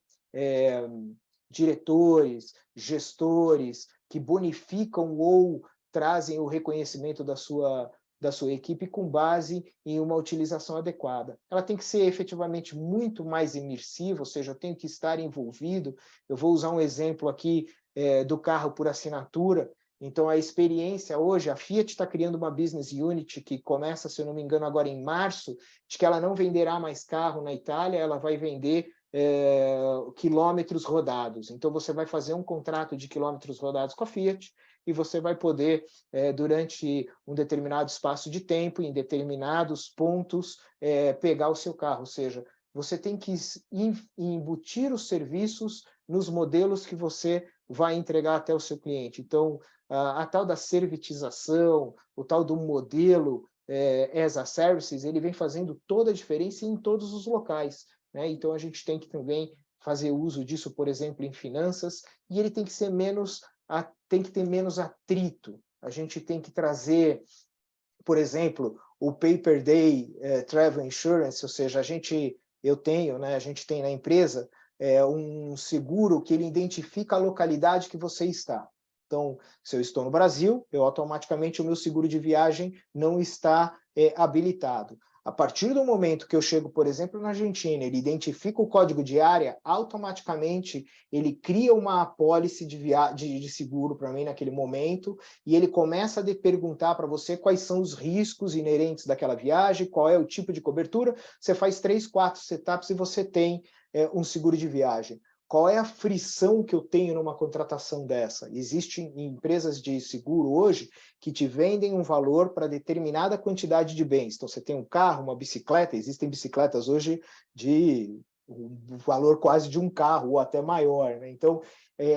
diretores, gestores que bonificam ou trazem o reconhecimento da sua equipe com base em uma utilização adequada. Ela tem que ser efetivamente muito mais imersiva, ou seja, eu tenho que estar envolvido. Eu vou usar um exemplo aqui do carro por assinatura. Então, a experiência hoje, a Fiat está criando uma business unit que começa, se eu não me engano, agora em março, de que ela não venderá mais carro na Itália, ela vai vender quilômetros rodados. Então, você vai fazer um contrato de quilômetros rodados com a Fiat e você vai poder, durante um determinado espaço de tempo, em determinados pontos, pegar o seu carro. Ou seja, você tem que embutir os serviços nos modelos que você vai entregar até o seu cliente. Então, a tal da servitização, o tal do modelo as a services, ele vem fazendo toda a diferença em todos os locais, né? Então, a gente tem que também fazer uso disso, por exemplo, em finanças, e ele tem que ser tem que ter menos atrito. A gente tem que trazer, por exemplo, o Paper Day Travel Insurance, ou seja, a gente tem na empresa um seguro que ele identifica a localidade que você está. Então, se eu estou no Brasil, automaticamente o meu seguro de viagem não está habilitado. A partir do momento que eu chego, por exemplo, na Argentina, ele identifica o código de área, automaticamente ele cria uma apólice de seguro para mim naquele momento, e ele começa a perguntar para você quais são os riscos inerentes daquela viagem, qual é o tipo de cobertura. Você faz 3, 4 setups e você tem um seguro de viagem. Qual é a frição que eu tenho numa contratação dessa? Existem empresas de seguro hoje que te vendem um valor para determinada quantidade de bens. Então, você tem um carro, uma bicicleta, existem bicicletas hoje de um valor quase de um carro, ou até maior, né? Então,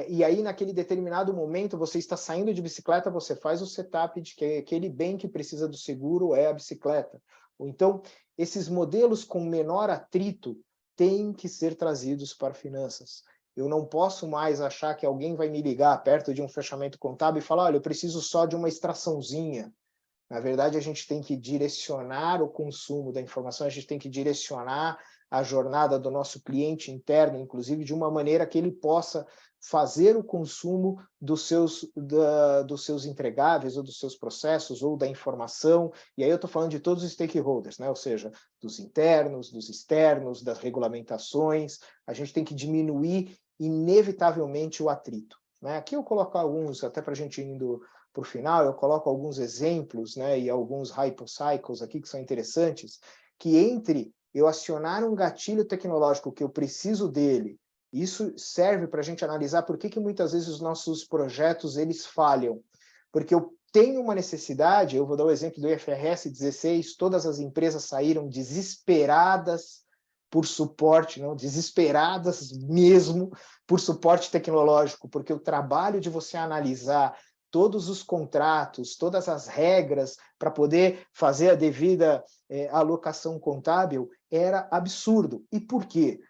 e aí, naquele determinado momento, você está saindo de bicicleta, você faz o setup de que aquele bem que precisa do seguro é a bicicleta. Ou então, esses modelos com menor atrito têm que ser trazidos para finanças. Eu não posso mais achar que alguém vai me ligar perto de um fechamento contábil e falar, olha, eu preciso só de uma extraçãozinha. Na verdade, a gente tem que direcionar o consumo da informação, a gente tem que direcionar a jornada do nosso cliente interno, inclusive de uma maneira que ele possa fazer o consumo dos seus entregáveis, ou dos seus processos, ou da informação. E aí eu estou falando de todos os stakeholders, né? Ou seja, dos internos, dos externos, das regulamentações. A gente tem que diminuir, inevitavelmente, o atrito, né? Aqui eu coloco alguns, até para a gente indo para o final, eu coloco alguns exemplos, né, e alguns hypocycles aqui que são interessantes, que entre eu acionar um gatilho tecnológico que eu preciso dele, isso serve para a gente analisar por que muitas vezes os nossos projetos eles falham. Porque eu tenho uma necessidade, eu vou dar o exemplo do IFRS 16, todas as empresas saíram desesperadas por suporte, não, desesperadas mesmo por suporte tecnológico, porque o trabalho de você analisar todos os contratos, todas as regras para poder fazer a devida alocação contábil era absurdo. E por quê?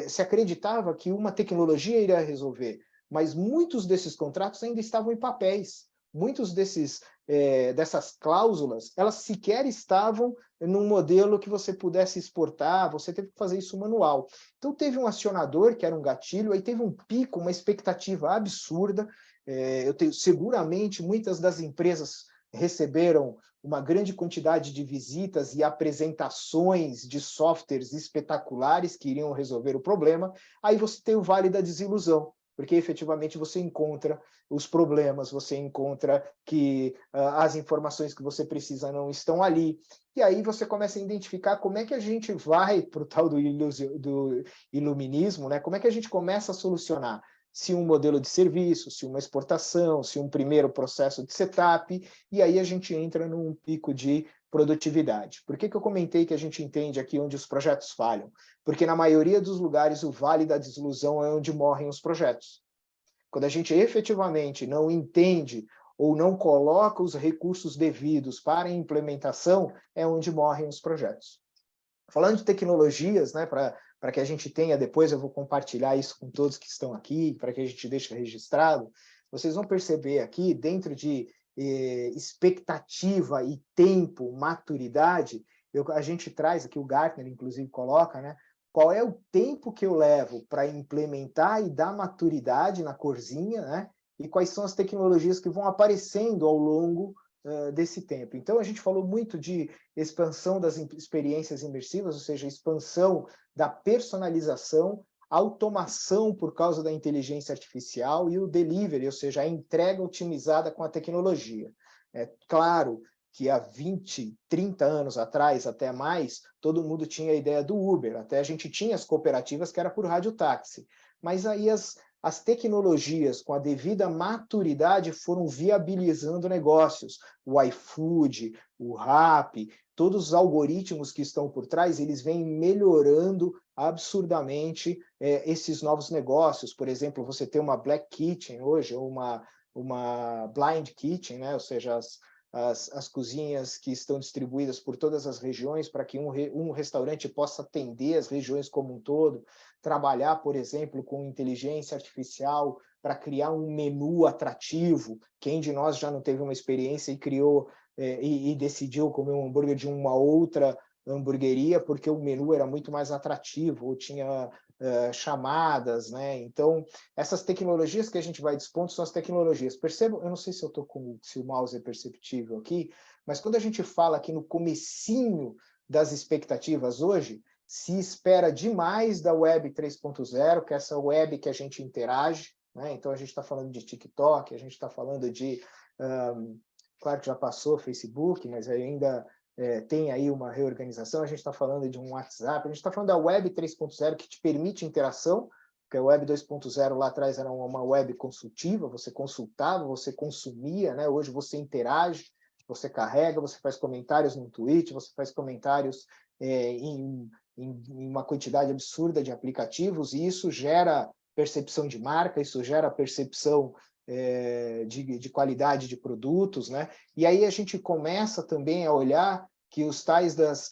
Se acreditava que uma tecnologia iria resolver, mas muitos desses contratos ainda estavam em papéis. Muitos dessas cláusulas, elas sequer estavam num modelo que você pudesse exportar, você teve que fazer isso manual. Então, teve um acionador, que era um gatilho, aí teve um pico, uma expectativa absurda. Seguramente, muitas das empresas receberam uma grande quantidade de visitas e apresentações de softwares espetaculares que iriam resolver o problema. Aí você tem o Vale da Desilusão, porque efetivamente você encontra os problemas, você encontra que as informações que você precisa não estão ali, e aí você começa a identificar como é que a gente vai para o tal do iluminismo, né? Como é que a gente começa a solucionar? Se um modelo de serviço, se uma exportação, se um primeiro processo de setup, e aí a gente entra num pico de produtividade. Por que eu comentei que a gente entende aqui onde os projetos falham? Porque na maioria dos lugares o Vale da Desilusão é onde morrem os projetos. Quando a gente efetivamente não entende ou não coloca os recursos devidos para a implementação, é onde morrem os projetos. Falando de tecnologias, né, para que a gente tenha, depois eu vou compartilhar isso com todos que estão aqui, para que a gente deixe registrado, vocês vão perceber aqui, dentro de expectativa e tempo, maturidade, a gente traz aqui, o Gartner, inclusive, coloca, né, qual é o tempo que eu levo para implementar e dar maturidade na corzinha, né, e quais são as tecnologias que vão aparecendo ao longo desse tempo. Então, a gente falou muito de expansão das experiências imersivas, ou seja, expansão da personalização, automação por causa da inteligência artificial e o delivery, ou seja, a entrega otimizada com a tecnologia. É claro que há 20, 30 anos atrás, até mais, todo mundo tinha a ideia do Uber, até a gente tinha as cooperativas que era por radiotáxi, mas aí as tecnologias com a devida maturidade foram viabilizando negócios. O iFood, o Rappi, todos os algoritmos que estão por trás, eles vêm melhorando absurdamente esses novos negócios. Por exemplo, você tem uma Black Kitchen hoje, ou uma Blind Kitchen, né? Ou seja, as cozinhas que estão distribuídas por todas as regiões para que um restaurante possa atender as regiões como um todo, trabalhar, por exemplo, com inteligência artificial para criar um menu atrativo. Quem de nós já não teve uma experiência e criou e decidiu comer um hambúrguer de uma outra hamburgueria porque o menu era muito mais atrativo, ou tinha chamadas, né? Então, essas tecnologias que a gente vai dispondo são as tecnologias. Percebam, eu não sei se eu estou se o mouse é perceptível aqui, mas quando a gente fala aqui no comecinho das expectativas hoje, se espera demais da Web 3.0, que é essa web que a gente interage, né? Então, a gente está falando de TikTok, a gente está falando de... claro que já passou Facebook, mas ainda... tem aí uma reorganização, a gente está falando de um WhatsApp, a gente está falando da Web 3.0, que te permite interação, porque a Web 2.0 lá atrás era uma web consultiva, você consultava, você consumia, né? Hoje você interage, você carrega, você faz comentários no tweet, você faz comentários em uma quantidade absurda de aplicativos, e isso gera percepção de marca, isso gera percepção de qualidade de produtos, né? E aí a gente começa também a olhar que os tais das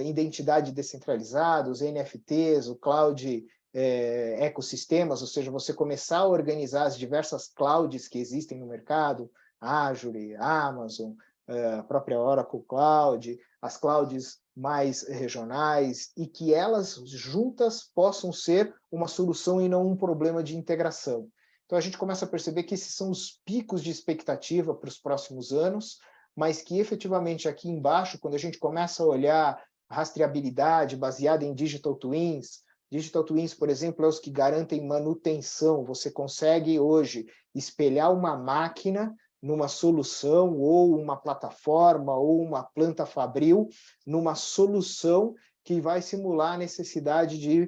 identidade descentralizadas, os NFTs, o cloud ecossistemas, ou seja, você começar a organizar as diversas clouds que existem no mercado, Azure, Amazon, a própria Oracle Cloud, as clouds mais regionais, e que elas juntas possam ser uma solução e não um problema de integração. Então, a gente começa a perceber que esses são os picos de expectativa para os próximos anos, mas que, efetivamente, aqui embaixo, quando a gente começa a olhar rastreabilidade baseada em Digital Twins, por exemplo, é os que garantem manutenção. Você consegue, hoje, espelhar uma máquina numa solução, ou uma plataforma, ou uma planta fabril, numa solução que vai simular a necessidade de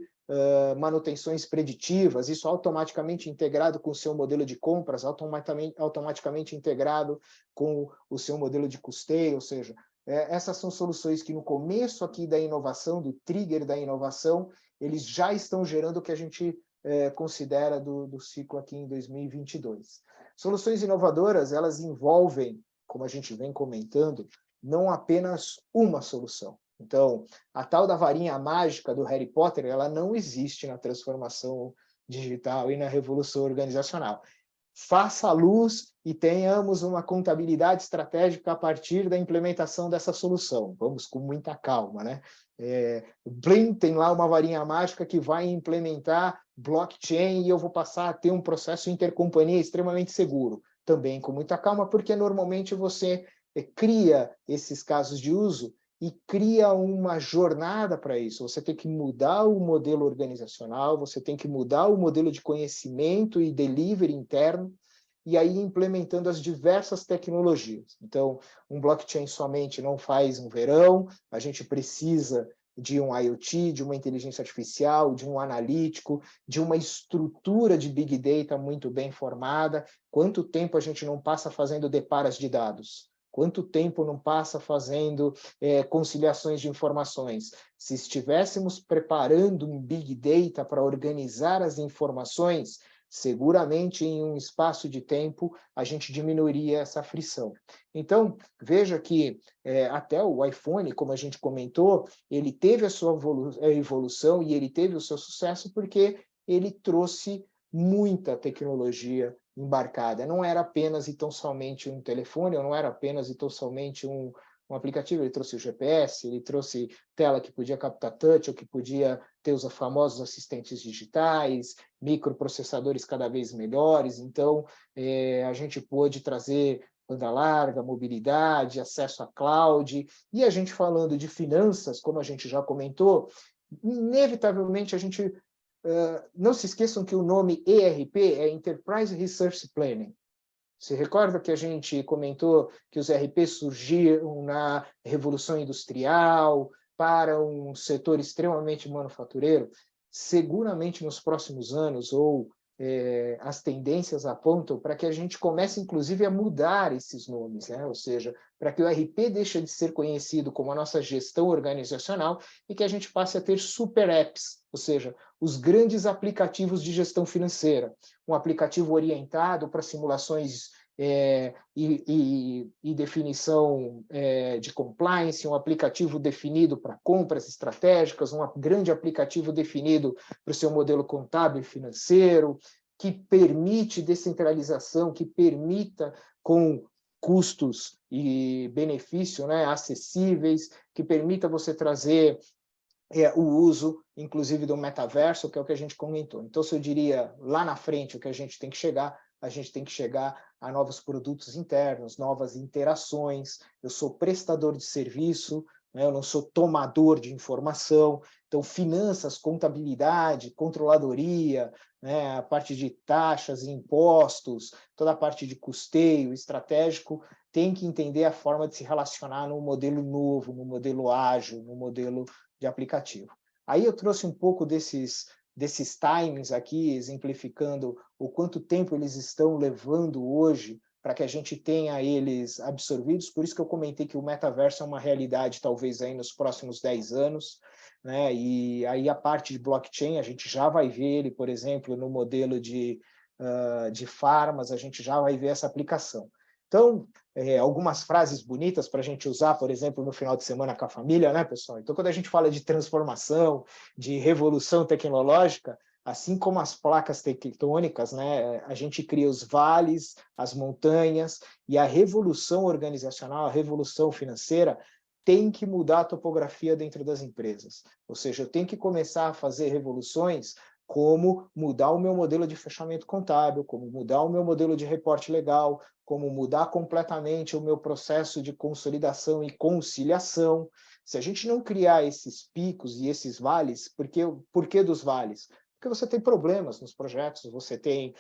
manutenções preditivas, isso automaticamente integrado com o seu modelo de compras, automaticamente integrado com o seu modelo de custeio, ou seja, essas são soluções que no começo aqui da inovação, do trigger da inovação, eles já estão gerando o que a gente considera do ciclo aqui em 2022. Soluções inovadoras, elas envolvem, como a gente vem comentando, não apenas uma solução. Então, a tal da varinha mágica do Harry Potter, ela não existe na transformação digital e na revolução organizacional. Faça a luz e tenhamos uma contabilidade estratégica a partir da implementação dessa solução. Vamos com muita calma, né? O Blim tem lá uma varinha mágica que vai implementar blockchain e eu vou passar a ter um processo intercompanhia extremamente seguro. Também com muita calma, porque normalmente você cria esses casos de uso e cria uma jornada para isso. Você tem que mudar o modelo organizacional, você tem que mudar o modelo de conhecimento e delivery interno, e aí implementando as diversas tecnologias. Então, um blockchain somente não faz um verão, a gente precisa de um IoT, de uma inteligência artificial, de um analítico, de uma estrutura de Big Data muito bem formada. Quanto tempo a gente não passa fazendo deparas de dados? Quanto tempo não passa fazendo conciliações de informações? Se estivéssemos preparando um Big Data para organizar as informações, seguramente em um espaço de tempo a gente diminuiria essa frição. Então, veja que até o iPhone, como a gente comentou, ele teve a sua evolução e ele teve o seu sucesso porque ele trouxe muita tecnologia embarcada. Não era apenas e tão somente um telefone, ou não era apenas e tão somente um aplicativo. Ele trouxe o GPS, ele trouxe tela que podia captar touch, ou que podia ter os famosos assistentes digitais, microprocessadores cada vez melhores. Então, a gente pôde trazer banda larga, mobilidade, acesso à cloud. E a gente falando de finanças, como a gente já comentou, inevitavelmente a gente não se esqueçam que o nome ERP é Enterprise Resource Planning. Se recorda que a gente comentou que os ERPs surgiram na Revolução Industrial para um setor extremamente manufatureiro? Seguramente nos próximos anos, ou as tendências apontam para que a gente comece, inclusive, a mudar esses nomes, né? Ou seja, para que o ERP deixe de ser conhecido como a nossa gestão organizacional e que a gente passe a ter super apps, ou seja, os grandes aplicativos de gestão financeira. Um aplicativo orientado para simulações e definição de compliance, um aplicativo definido para compras estratégicas, um grande aplicativo definido para o seu modelo contábil e financeiro, que permite descentralização, que permita com custos e benefício, né, acessíveis, que permita você trazer o uso, inclusive, do metaverso, que é o que a gente comentou. Então, se eu diria lá na frente o que a gente tem que chegar a novos produtos internos, novas interações. Eu sou prestador de serviço, né? Eu não sou tomador de informação. Então, finanças, contabilidade, controladoria, né? A parte de taxas e impostos, toda a parte de custeio estratégico, tem que entender a forma de se relacionar num modelo novo, num modelo ágil, num modelo de aplicativo. Aí eu trouxe um pouco desses timings aqui, exemplificando o quanto tempo eles estão levando hoje para que a gente tenha eles absorvidos. Por isso que eu comentei que o metaverso é uma realidade, talvez, aí nos próximos 10 anos. Né? E aí a parte de blockchain, a gente já vai ver ele, por exemplo, no modelo de farmas, a gente já vai ver essa aplicação. Então, algumas frases bonitas para a gente usar, por exemplo, no final de semana com a família, né, pessoal? Então, quando a gente fala de transformação, de revolução tecnológica, assim como as placas tectônicas, né, a gente cria os vales, as montanhas, e a revolução organizacional, a revolução financeira, tem que mudar a topografia dentro das empresas. Ou seja, eu tenho que começar a fazer revoluções como mudar o meu modelo de fechamento contábil, como mudar o meu modelo de reporte legal, como mudar completamente o meu processo de consolidação e conciliação. Se a gente não criar esses picos e esses vales, por que dos vales? Porque você tem problemas nos projetos, você tem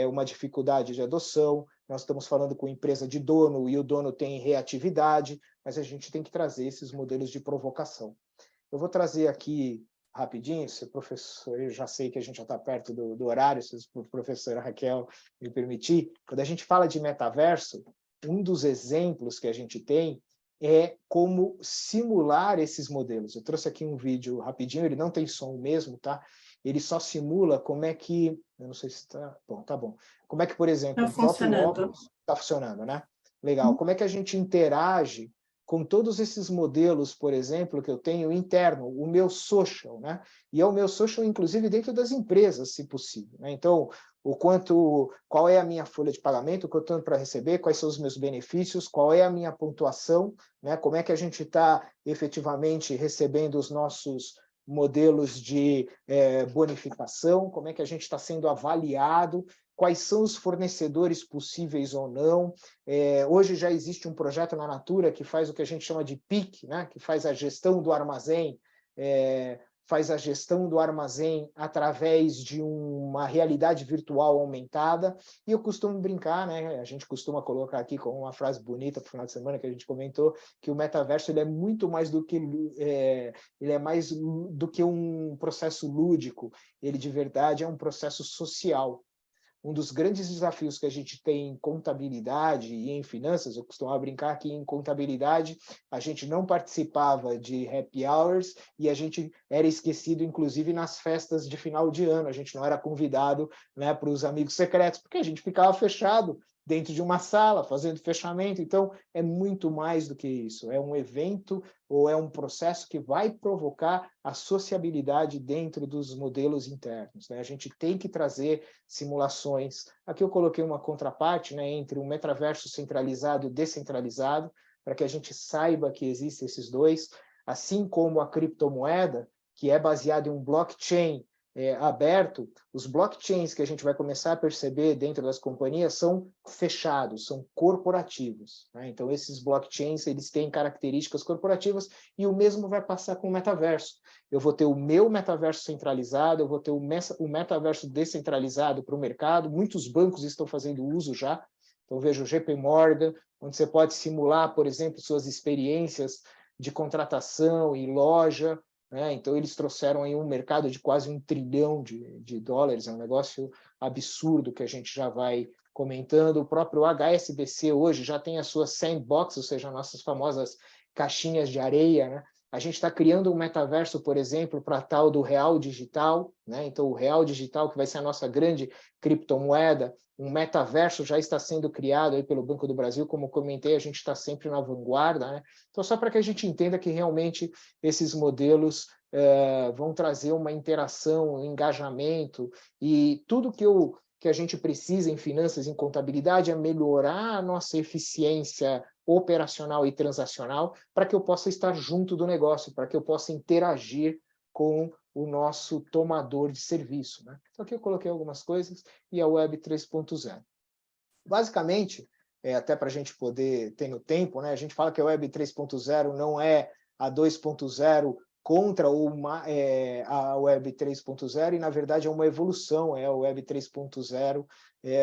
uma dificuldade de adoção, nós estamos falando com empresa de dono e o dono tem reatividade, mas a gente tem que trazer esses modelos de provocação. Eu vou trazer aqui rapidinho, se o professor, eu já sei que a gente já está perto do horário, se a professora Raquel me permitir, quando a gente fala de metaverso, um dos exemplos que a gente tem é como simular esses modelos. Eu trouxe aqui um vídeo rapidinho, ele não tem som mesmo, tá? Ele só simula como é que... Eu não sei se está... Bom, tá bom. Como é que, por exemplo, Tá o próprio funcionando. óculos está funcionando, né? Legal. Como é que a gente interage com todos esses modelos, por exemplo, que eu tenho interno, o meu social, né? E é o meu social, inclusive, dentro das empresas, se possível, né? Então, qual é a minha folha de pagamento, o que eu tenho para receber, quais são os meus benefícios, qual é a minha pontuação, né? Como é que a gente está efetivamente recebendo os nossos modelos de bonificação, como é que a gente está sendo avaliado, quais são os fornecedores possíveis ou não. Hoje já existe um projeto na Natura que faz o que a gente chama de PIC, né? Que faz a gestão do armazém, através de uma realidade virtual aumentada, e eu costumo brincar, né? A gente costuma colocar aqui como uma frase bonita para o final de semana que a gente comentou, que o metaverso ele é muito mais do que ele é mais do que um processo lúdico, ele de verdade é um processo social. Um dos grandes desafios que a gente tem em contabilidade e em finanças, eu costumava brincar que em contabilidade a gente não participava de happy hours e a gente era esquecido, inclusive, nas festas de final de ano. A gente não era convidado, né, para os amigos secretos, porque a gente ficava fechado dentro de uma sala, fazendo fechamento. Então, é muito mais do que isso. É um evento ou é um processo que vai provocar a sociabilidade dentro dos modelos internos, né? A gente tem que trazer simulações. Aqui eu coloquei uma contraparte, né, entre o metaverso centralizado e descentralizado, para que a gente saiba que existem esses dois, assim como a criptomoeda, que é baseada em um blockchain aberto. Os blockchains que a gente vai começar a perceber dentro das companhias são fechados, são corporativos, né? Então, esses blockchains eles têm características corporativas e o mesmo vai passar com o metaverso. Eu vou ter o meu metaverso centralizado, eu vou ter o metaverso descentralizado para o mercado. Muitos bancos estão fazendo uso já. Então, veja o JP Morgan, onde você pode simular, por exemplo, suas experiências de contratação e loja, né? Então, eles trouxeram aí um mercado de quase $1 trilhão de dólares, é um negócio absurdo que a gente já vai comentando. O próprio HSBC hoje já tem as suas sandbox, ou seja, nossas famosas caixinhas de areia, né? A gente está criando um metaverso, por exemplo, para tal do real digital, né? Então, o real digital, que vai ser a nossa grande criptomoeda, um metaverso já está sendo criado aí pelo Banco do Brasil, como comentei, a gente está sempre na vanguarda, né? Então, só para que a gente entenda que realmente esses modelos vão trazer uma interação, um engajamento, e tudo que a gente precisa em finanças, em contabilidade, é melhorar a nossa eficiência operacional e transacional para que eu possa estar junto do negócio, para que eu possa interagir com o nosso tomador de serviço, né? Então, aqui eu coloquei algumas coisas e a Web 3.0. Basicamente, até para a gente poder ter no tempo, né? A gente fala que a Web 3.0 não é a 2.0 contra a Web 3.0 e, na verdade, é uma evolução, é a Web 3.0,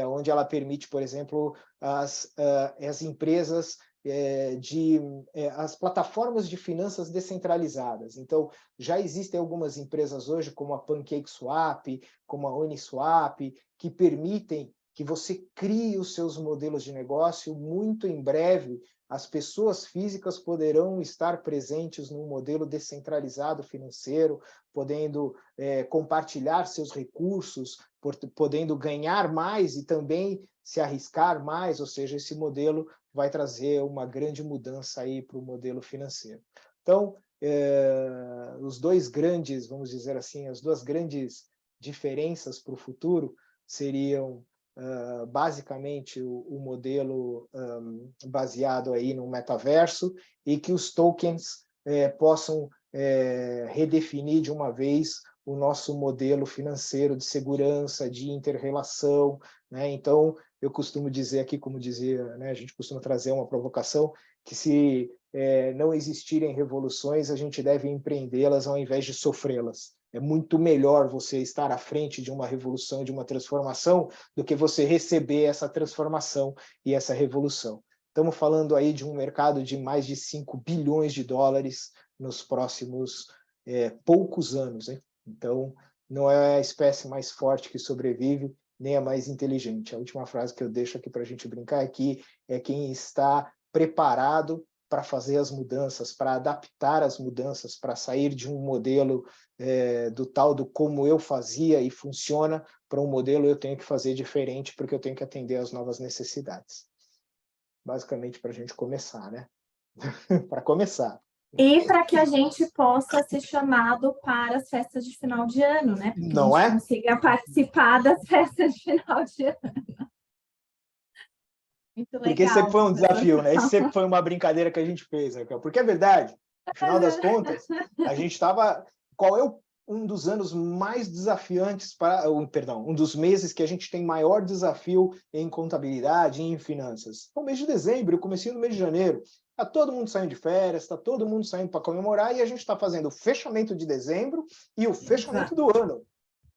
onde ela permite, por exemplo, as empresas as plataformas de finanças descentralizadas. Então, já existem algumas empresas hoje, como a PancakeSwap, como a Uniswap, que permitem que você crie os seus modelos de negócio. Muito em breve, as pessoas físicas poderão estar presentes num modelo descentralizado financeiro, podendo compartilhar seus recursos, podendo ganhar mais e também se arriscar mais, ou seja, esse modelo vai trazer uma grande mudança aí para o modelo financeiro. Então, os dois grandes, vamos dizer assim, as duas grandes diferenças para o futuro seriam basicamente o modelo baseado aí no metaverso e que os tokens possam redefinir de uma vez o nosso modelo financeiro de segurança, de inter-relação, né? Então, eu costumo dizer aqui, como dizia, né, a gente costuma trazer uma provocação, que se não existirem revoluções, a gente deve empreendê-las ao invés de sofrê-las. É muito melhor você estar à frente de uma revolução, de uma transformação, do que você receber essa transformação e essa revolução. Estamos falando aí de um mercado de mais de 5 bilhões de dólares nos próximos poucos anos, hein? Então, não é a espécie mais forte que sobrevive, nem a mais inteligente. A última frase que eu deixo aqui para a gente brincar aqui é quem está preparado para fazer as mudanças, para adaptar as mudanças, para sair de um modelo do tal do como eu fazia e funciona, para um modelo eu tenho que fazer diferente, porque eu tenho que atender às novas necessidades. Basicamente, para a gente começar, né? Para começar. E para que a gente possa ser chamado para as festas de final de ano, né? Para que Não a gente é? consiga participar das festas de final de ano. Muito Porque esse sempre legal, foi um professor. desafio, né? Esse sempre foi uma brincadeira que a gente fez, Raquel. Porque é verdade, no final das contas, a gente estava... Qual é um dos anos mais desafiantes perdão, um dos meses que a gente tem maior desafio em contabilidade e em finanças? É o mês de dezembro, o comecinho do mês de janeiro. Está todo mundo saindo de férias, está todo mundo saindo para comemorar e a gente está fazendo o fechamento de dezembro e o fechamento do ano.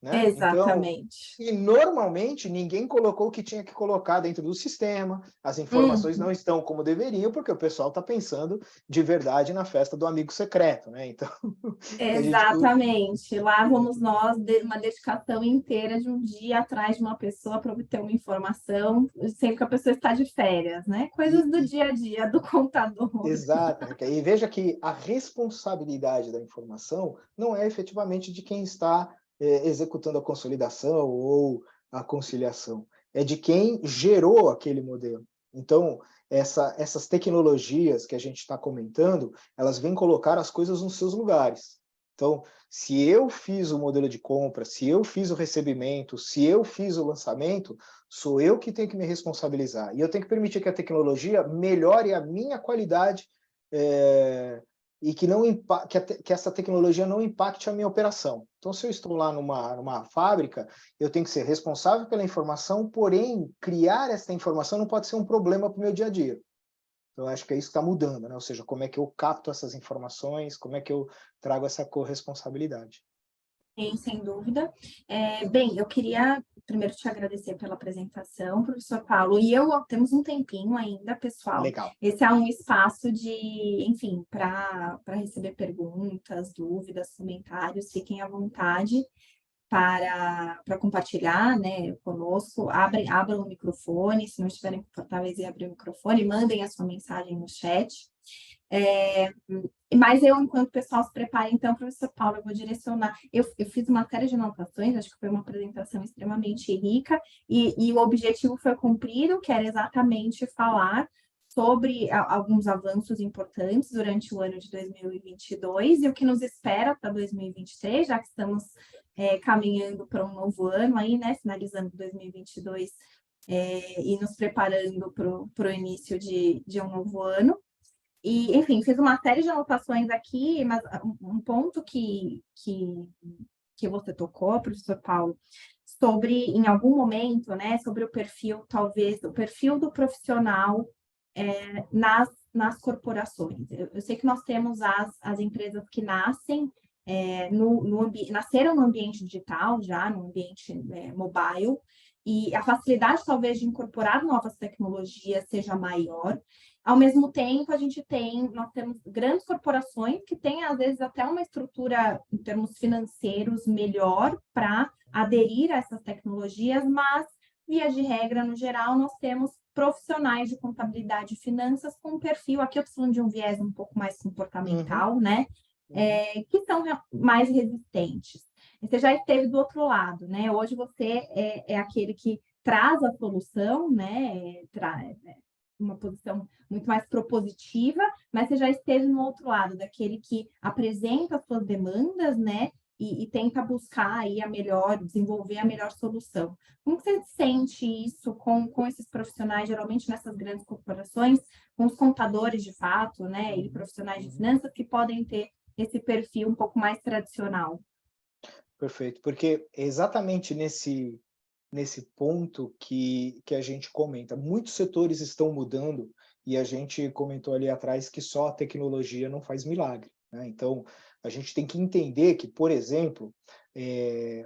Né? Então, Exatamente. e normalmente ninguém colocou o que tinha que colocar dentro do sistema, as informações não estão como deveriam, porque o pessoal está pensando de verdade na festa do amigo secreto, né? Então, Exatamente. Lá vamos nós, uma dedicação inteira de um dia atrás de uma pessoa para obter uma informação, sempre que a pessoa está de férias, né? Coisas do dia a dia do contador. Exato. E veja que a responsabilidade da informação não é efetivamente de quem está executando a consolidação ou a conciliação, é de quem gerou aquele modelo. Então, essas tecnologias que a gente está comentando, elas vêm colocar as coisas nos seus lugares. Então, se eu fiz o modelo de compra, se eu fiz o recebimento, se eu fiz o lançamento, sou eu que tenho que me responsabilizar. E eu tenho que permitir que a tecnologia melhore a minha qualidade e que essa tecnologia não impacte a minha operação. Então, se eu estou lá numa fábrica, eu tenho que ser responsável pela informação, porém, criar essa informação não pode ser um problema para o meu dia a dia. Então, acho que é isso que está mudando, né? Ou seja, como é que eu capto essas informações, como é que eu trago essa corresponsabilidade. Sim, sem dúvida. Bem, eu queria primeiro te agradecer pela apresentação, professor Paulo. E eu temos um tempinho ainda, pessoal. Legal. Esse é um espaço de, enfim, para receber perguntas, dúvidas, comentários. Fiquem à vontade para compartilhar, né, conosco. Abram o microfone, se não estiverem confortáveis em abrir o microfone, mandem a sua mensagem no chat. Mas eu, enquanto o pessoal se prepara, então, professor Paulo, eu vou direcionar. Eu fiz uma série de anotações, acho que foi uma apresentação extremamente rica, e o objetivo foi cumprido, que era exatamente falar sobre alguns avanços importantes durante o ano de 2022 e o que nos espera para 2023, já que estamos caminhando para um novo ano aí, né, finalizando 2022 e nos preparando para o início de um novo ano. E, enfim, fiz uma série de anotações aqui, mas um ponto que você tocou, professor Paulo, sobre, em algum momento, né, sobre o perfil, talvez, o perfil do profissional nas corporações. Eu sei que nós temos as empresas que nascem, nasceram no ambiente digital, já no ambiente mobile, e a facilidade, talvez, de incorporar novas tecnologias seja maior. Ao mesmo tempo, nós temos grandes corporações que têm, às vezes, até uma estrutura, em termos financeiros, melhor para aderir a essas tecnologias, mas, via de regra, no geral, nós temos profissionais de contabilidade e finanças com um perfil, aqui eu preciso de um viés um pouco mais comportamental, né? Que são mais resistentes. Você já esteve do outro lado, né? Hoje você é aquele que traz a solução, né? Uma posição muito mais propositiva, mas você já esteve no outro lado, daquele que apresenta as suas demandas, né? E tenta buscar aí desenvolver a melhor solução. Como você sente isso com esses profissionais, geralmente nessas grandes corporações, com os contadores de fato, né? E profissionais de finanças que podem ter esse perfil um pouco mais tradicional? Perfeito, porque exatamente nesse ponto que a gente comenta. Muitos setores estão mudando e a gente comentou ali atrás que só a tecnologia não faz milagre, né? Então, a gente tem que entender que, por exemplo,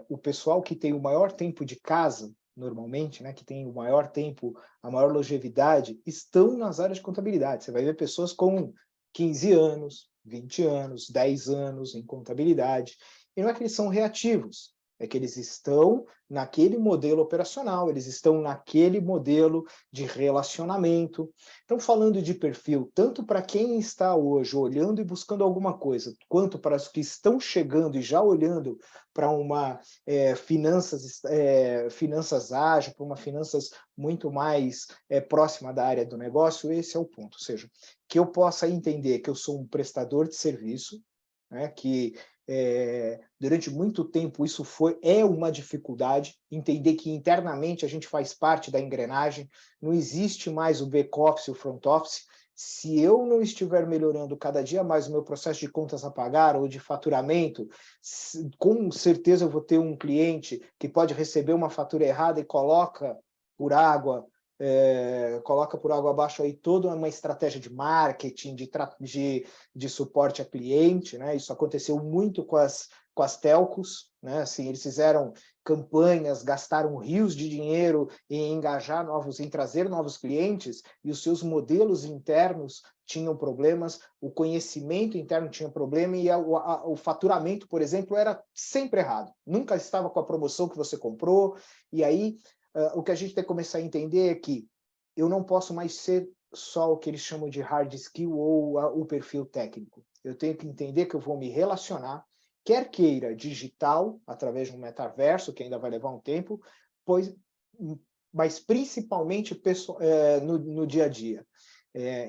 o pessoal que tem o maior tempo de casa, normalmente, né, que tem o maior tempo, a maior longevidade, estão nas áreas de contabilidade. Você vai ver pessoas com 15 anos, 20 anos, 10 anos em contabilidade. E não é que eles são reativos, é que eles estão naquele modelo operacional, eles estão naquele modelo de relacionamento. Então, falando de perfil, tanto para quem está hoje olhando e buscando alguma coisa, quanto para os que estão chegando e já olhando para uma finanças ágil, para uma finanças muito mais próxima da área do negócio, esse é o ponto. Ou seja, que eu possa entender que eu sou um prestador de serviço, né, que durante muito tempo isso é uma dificuldade, entender que internamente a gente faz parte da engrenagem, não existe mais o back-office e o front-office. Se eu não estiver melhorando cada dia mais o meu processo de contas a pagar ou de faturamento, com certeza eu vou ter um cliente que pode receber uma fatura errada e coloca por água abaixo aí toda uma estratégia de marketing, de suporte a cliente, né? Isso aconteceu muito com as telcos, né? Assim, eles fizeram campanhas, gastaram rios de dinheiro em em trazer novos clientes, e os seus modelos internos tinham problemas, o conhecimento interno tinha problema, e o faturamento, por exemplo, era sempre errado. Nunca estava com a promoção que você comprou, e aí o que a gente tem que começar a entender é que eu não posso mais ser só o que eles chamam de hard skill ou o perfil técnico. Eu tenho que entender que eu vou me relacionar, quer queira digital, através de um metaverso, que ainda vai levar um tempo, mas principalmente no dia a dia.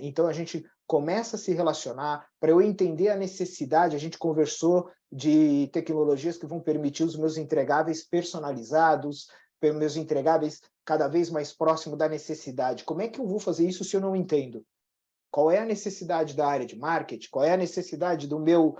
Então, a gente começa a se relacionar, para eu entender a necessidade, a gente conversou de tecnologias que vão permitir os meus entregáveis personalizados, meus entregáveis cada vez mais próximo da necessidade. Como é que eu vou fazer isso se eu não entendo? Qual é a necessidade da área de marketing? Qual é a necessidade do meu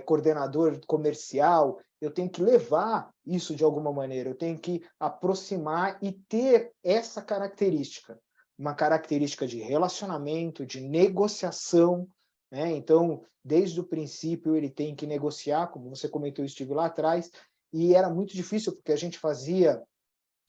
coordenador comercial? Eu tenho que levar isso de alguma maneira, eu tenho que aproximar e ter essa característica, uma característica de relacionamento, de negociação, né? Então, desde o princípio, ele tem que negociar, como você comentou, eu estive lá atrás, e era muito difícil, porque a gente fazia,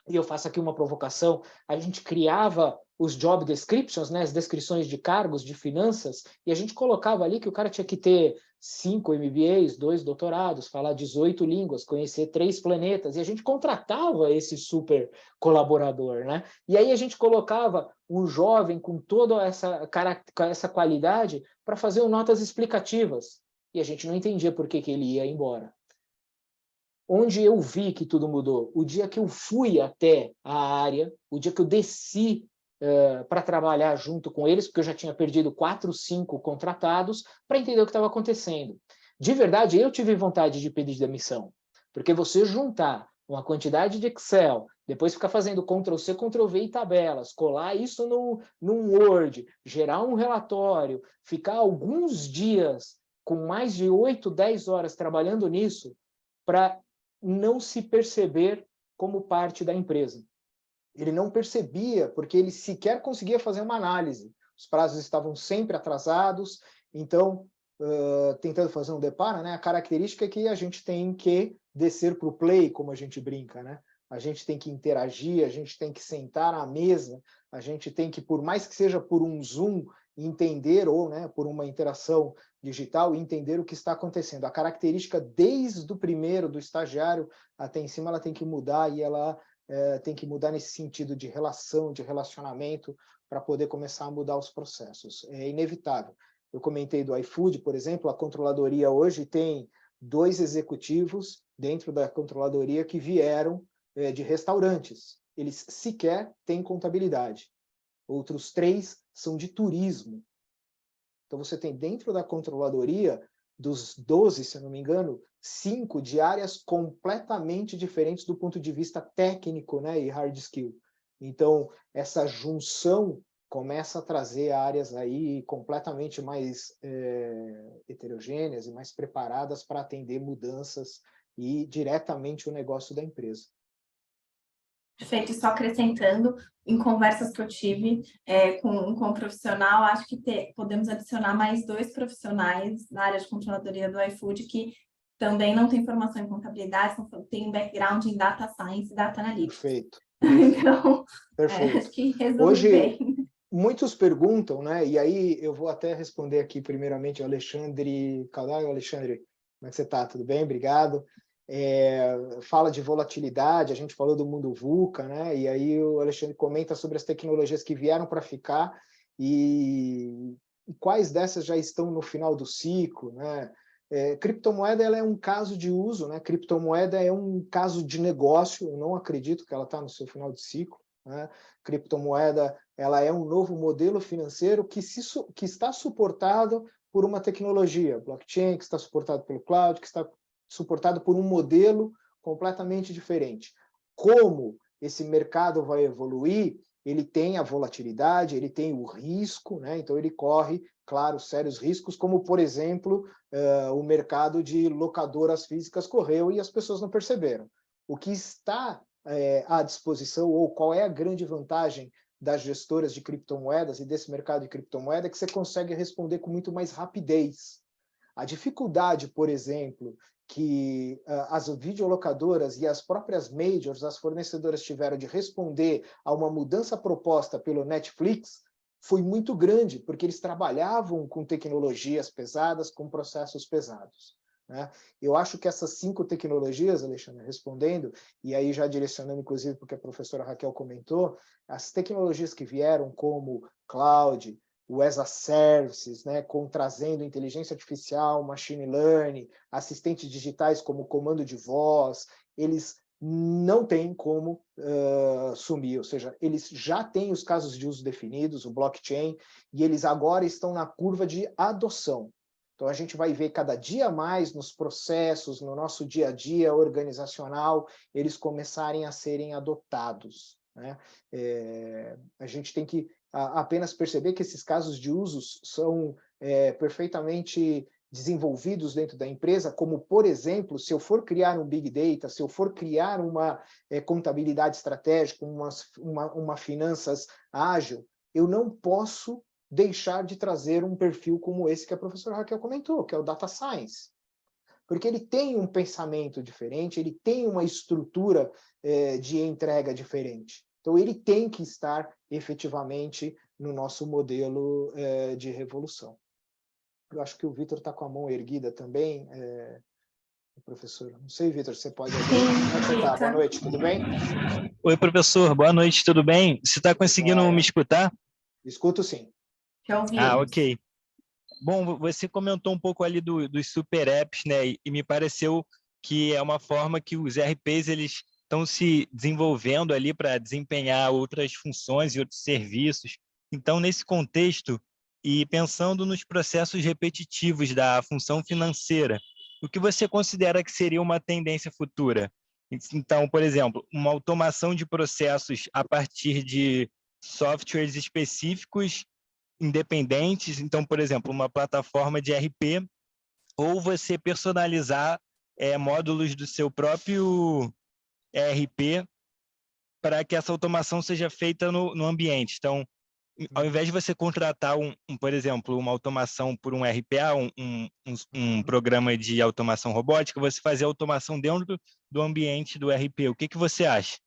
e eu faço aqui uma provocação, a gente criava os job descriptions, né, as descrições de cargos de finanças, e a gente colocava ali que o cara tinha que ter 5 MBAs, 2 doutorados, falar 18 línguas, conhecer 3 planetas, e a gente contratava esse super colaborador, né? E aí a gente colocava um jovem com toda essa qualidade para fazer notas explicativas, e a gente não entendia por que ele ia embora. Onde eu vi que tudo mudou? O dia que eu fui até a área, o dia que eu desci para trabalhar junto com eles, porque eu já tinha perdido 4, 5 contratados, para entender o que estava acontecendo. De verdade, eu tive vontade de pedir demissão, porque você juntar uma quantidade de Excel, depois ficar fazendo Ctrl+C, Ctrl+V e tabelas, colar isso num Word, gerar um relatório, ficar alguns dias com mais de 8, 10 horas trabalhando nisso, para não se perceber como parte da empresa. Ele não percebia, porque ele sequer conseguia fazer uma análise. Os prazos estavam sempre atrasados, então, tentando fazer um deparo, né, a característica é que a gente tem que descer para o play, como a gente brinca, né? A gente tem que interagir, a gente tem que sentar à mesa, a gente tem que, por mais que seja por um Zoom, entender, ou né, por uma interação digital, entender o que está acontecendo. A característica, desde o primeiro, do estagiário até em cima, ela tem que mudar, e ela tem que mudar nesse sentido de relação, de relacionamento, para poder começar a mudar os processos. É inevitável. Eu comentei do iFood, por exemplo, a controladoria hoje tem 2 executivos dentro da controladoria que vieram de restaurantes. Eles sequer têm contabilidade. Outros 3 são de turismo. Então, você tem dentro da controladoria, dos 12, se eu não me engano, 5 de áreas completamente diferentes do ponto de vista técnico, né, e hard skill. Então, essa junção começa a trazer áreas aí completamente mais heterogêneas e mais preparadas para atender mudanças e diretamente o negócio da empresa. Perfeito, só acrescentando, em conversas que eu tive com um profissional, acho que podemos adicionar mais 2 profissionais na área de controladoria do iFood que também não tem formação em contabilidade, tem um background em data science e data analytics. Perfeito. Então, Perfeito. acho que resume Hoje, bem. Muitos perguntam, né? E aí eu vou até responder aqui primeiramente ao Alexandre Caldaio. Alexandre, como é que você está? Tudo bem? Obrigado. fala de volatilidade, a gente falou do mundo VUCA, né? E aí o Alexandre comenta sobre as tecnologias que vieram para ficar e quais dessas já estão no final do ciclo, né? Criptomoeda ela é um caso de uso, né? Criptomoeda é um caso de negócio, eu não acredito que ela está no seu final de ciclo, né? Criptomoeda ela é um novo modelo financeiro que está suportado por uma tecnologia, blockchain, que está suportado pelo cloud, que está suportado por um modelo completamente diferente. Como esse mercado vai evoluir, ele tem a volatilidade, ele tem o risco, né? Então ele corre, claro, sérios riscos, como, por exemplo, o mercado de locadoras físicas correu e as pessoas não perceberam. O que está à disposição, ou qual é a grande vantagem das gestoras de criptomoedas e desse mercado de criptomoeda, é que você consegue responder com muito mais rapidez. A dificuldade, por exemplo, que as videolocadoras e as próprias majors, as fornecedoras tiveram de responder a uma mudança proposta pelo Netflix, foi muito grande, porque eles trabalhavam com tecnologias pesadas, com processos pesados, né? Eu acho que essas 5 tecnologias, Alexandre, respondendo, e aí já direcionando, inclusive, porque a professora Raquel comentou, as tecnologias que vieram como cloud, o as a services, né, trazendo inteligência artificial, machine learning, assistentes digitais como comando de voz, eles não têm como sumir, ou seja, eles já têm os casos de uso definidos, o blockchain, e eles agora estão na curva de adoção. Então, a gente vai ver cada dia mais nos processos, no nosso dia a dia organizacional, eles começarem a serem adotados, né? A gente tem que apenas perceber que esses casos de usos são perfeitamente desenvolvidos dentro da empresa, como, por exemplo, se eu for criar um Big Data, se eu for criar uma contabilidade estratégica, uma finanças ágil, eu não posso deixar de trazer um perfil como esse que a professora Raquel comentou, que é o Data Science. Porque ele tem um pensamento diferente, ele tem uma estrutura de entrega diferente. Então, ele tem que estar efetivamente no nosso modelo de revolução. Eu acho que o Vitor está com a mão erguida também, professor. Não sei, Vitor, você pode... Boa noite, tudo bem? Oi, professor, boa noite, tudo bem? Você está conseguindo me escutar? Escuto sim. Ok. Bom, você comentou um pouco ali dos super apps, né? E me pareceu que é uma forma que os RPs eles estão se desenvolvendo ali para desempenhar outras funções e outros serviços. Então, nesse contexto, e pensando nos processos repetitivos da função financeira, o que você considera que seria uma tendência futura? Então, por exemplo, uma automação de processos a partir de softwares específicos independentes, então, por exemplo, uma plataforma de RP, ou você personalizar módulos do seu próprio ERP para que essa automação seja feita no ambiente. Então, ao invés de você contratar, por exemplo, uma automação por um RPA, um programa de automação robótica, você fazer a automação dentro do ambiente do RP. O que você acha?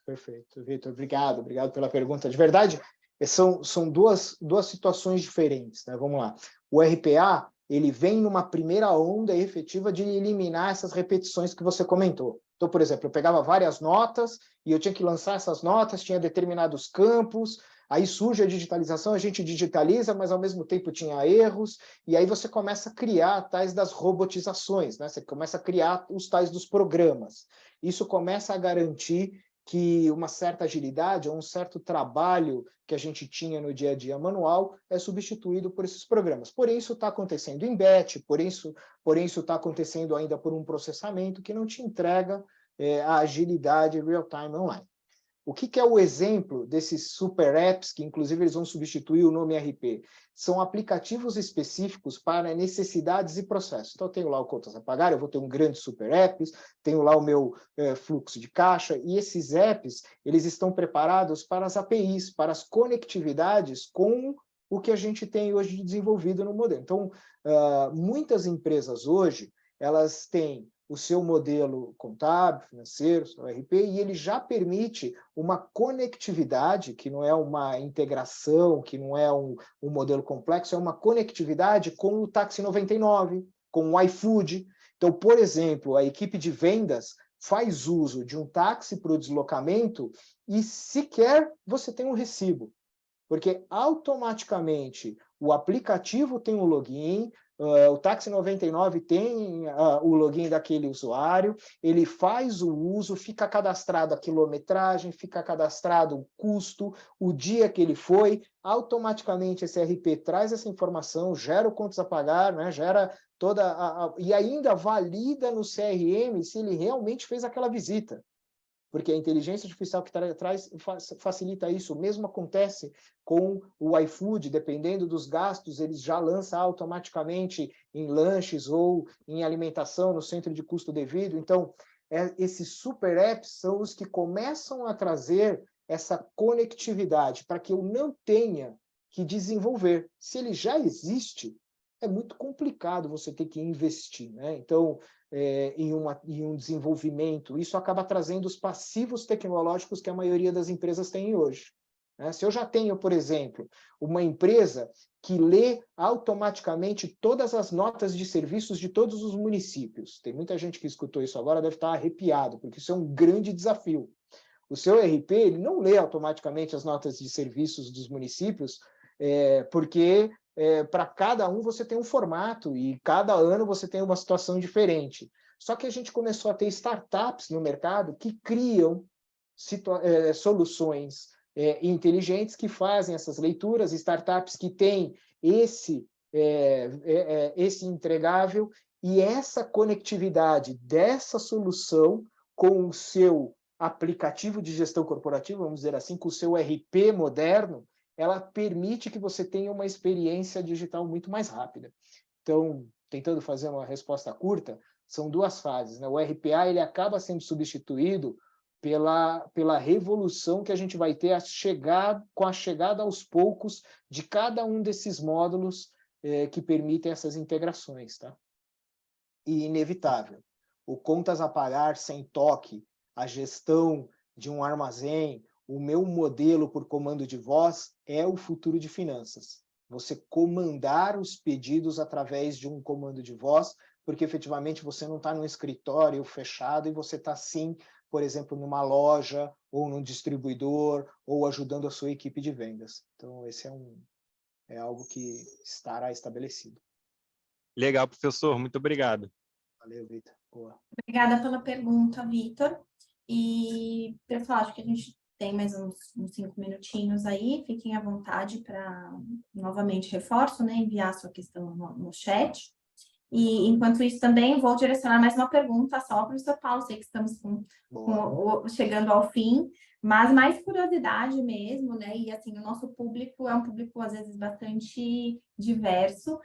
Perfeito, Vitor. Obrigado pela pergunta. De verdade, são duas situações diferentes, né? Vamos lá. O RPA, ele vem numa primeira onda efetiva de eliminar essas repetições que você comentou. Então, por exemplo, eu pegava várias notas e eu tinha que lançar essas notas, tinha determinados campos, aí surge a digitalização, a gente digitaliza, mas ao mesmo tempo tinha erros, e aí você começa a criar tais das robotizações, né? Você começa a criar os tais dos programas. Isso começa a garantir que uma certa agilidade ou um certo trabalho que a gente tinha no dia a dia manual é substituído por esses programas. Porém, isso está acontecendo em batch, porém isso está acontecendo ainda por um processamento que não te entrega a agilidade real-time online. O que é o exemplo desses super apps, que inclusive eles vão substituir o nome RP? São aplicativos específicos para necessidades e processos. Então, eu tenho lá o contas a pagar, eu vou ter um grande super apps, tenho lá o meu fluxo de caixa, e esses apps, eles estão preparados para as APIs, para as conectividades com o que a gente tem hoje desenvolvido no modelo. Então, muitas empresas hoje, elas têm o seu modelo contábil, financeiro, o RP, e ele já permite uma conectividade, que não é uma integração, que não é um modelo complexo, é uma conectividade com o Táxi 99, com o iFood, Então, por exemplo, a equipe de vendas faz uso de um táxi para o deslocamento e sequer você tem um recibo, porque automaticamente o aplicativo tem um login, o Táxi 99 tem o login daquele usuário, ele faz o uso, fica cadastrado a quilometragem, fica cadastrado o custo, o dia que ele foi, automaticamente esse RP traz essa informação, gera o contas a pagar, né, gera toda e ainda valida no CRM se ele realmente fez aquela visita. Porque a inteligência artificial que traz facilita isso. O mesmo acontece com o iFood, dependendo dos gastos, eles já lançam automaticamente em lanches ou em alimentação no centro de custo devido. Então, esses super apps são os que começam a trazer essa conectividade para que eu não tenha que desenvolver. Se ele já existe, é muito complicado você ter que investir, né? Então, em um desenvolvimento, isso acaba trazendo os passivos tecnológicos que a maioria das empresas tem hoje. Né? Se eu já tenho, por exemplo, uma empresa que lê automaticamente todas as notas de serviços de todos os municípios, tem muita gente que escutou isso agora, deve estar arrepiado, porque isso é um grande desafio. O seu ERP ele não lê automaticamente as notas de serviços dos municípios, porque para cada um você tem um formato e cada ano você tem uma situação diferente. Só que a gente começou a ter startups no mercado que criam soluções inteligentes que fazem essas leituras, startups que têm esse entregável e essa conectividade dessa solução com o seu aplicativo de gestão corporativa, vamos dizer assim, com o seu RP moderno, ela permite que você tenha uma experiência digital muito mais rápida. Então, tentando fazer uma resposta curta, são duas fases, né? O RPA ele acaba sendo substituído pela revolução que a gente vai ter com a chegada aos poucos de cada um desses módulos que permitem essas integrações. Tá? E inevitável, o contas a pagar sem toque, a gestão de um armazém, o meu modelo por comando de voz é o futuro de finanças. Você comandar os pedidos através de um comando de voz, porque efetivamente você não está num escritório fechado e você está sim, por exemplo, numa loja ou num distribuidor ou ajudando a sua equipe de vendas. Então, esse é algo que estará estabelecido. Legal, professor. Muito obrigado. Valeu, Vitor. Boa. Obrigada pela pergunta, Vitor. E, pessoal, acho que a gente tem mais uns 5 minutinhos aí. Fiquem à vontade para, novamente, reforço, né, enviar a sua questão no chat. E, enquanto isso, também vou direcionar mais uma pergunta só ao professor Paulo. Sei que estamos chegando ao fim, mas mais curiosidade mesmo, né? E, assim, o nosso público é um público, às vezes, bastante diverso.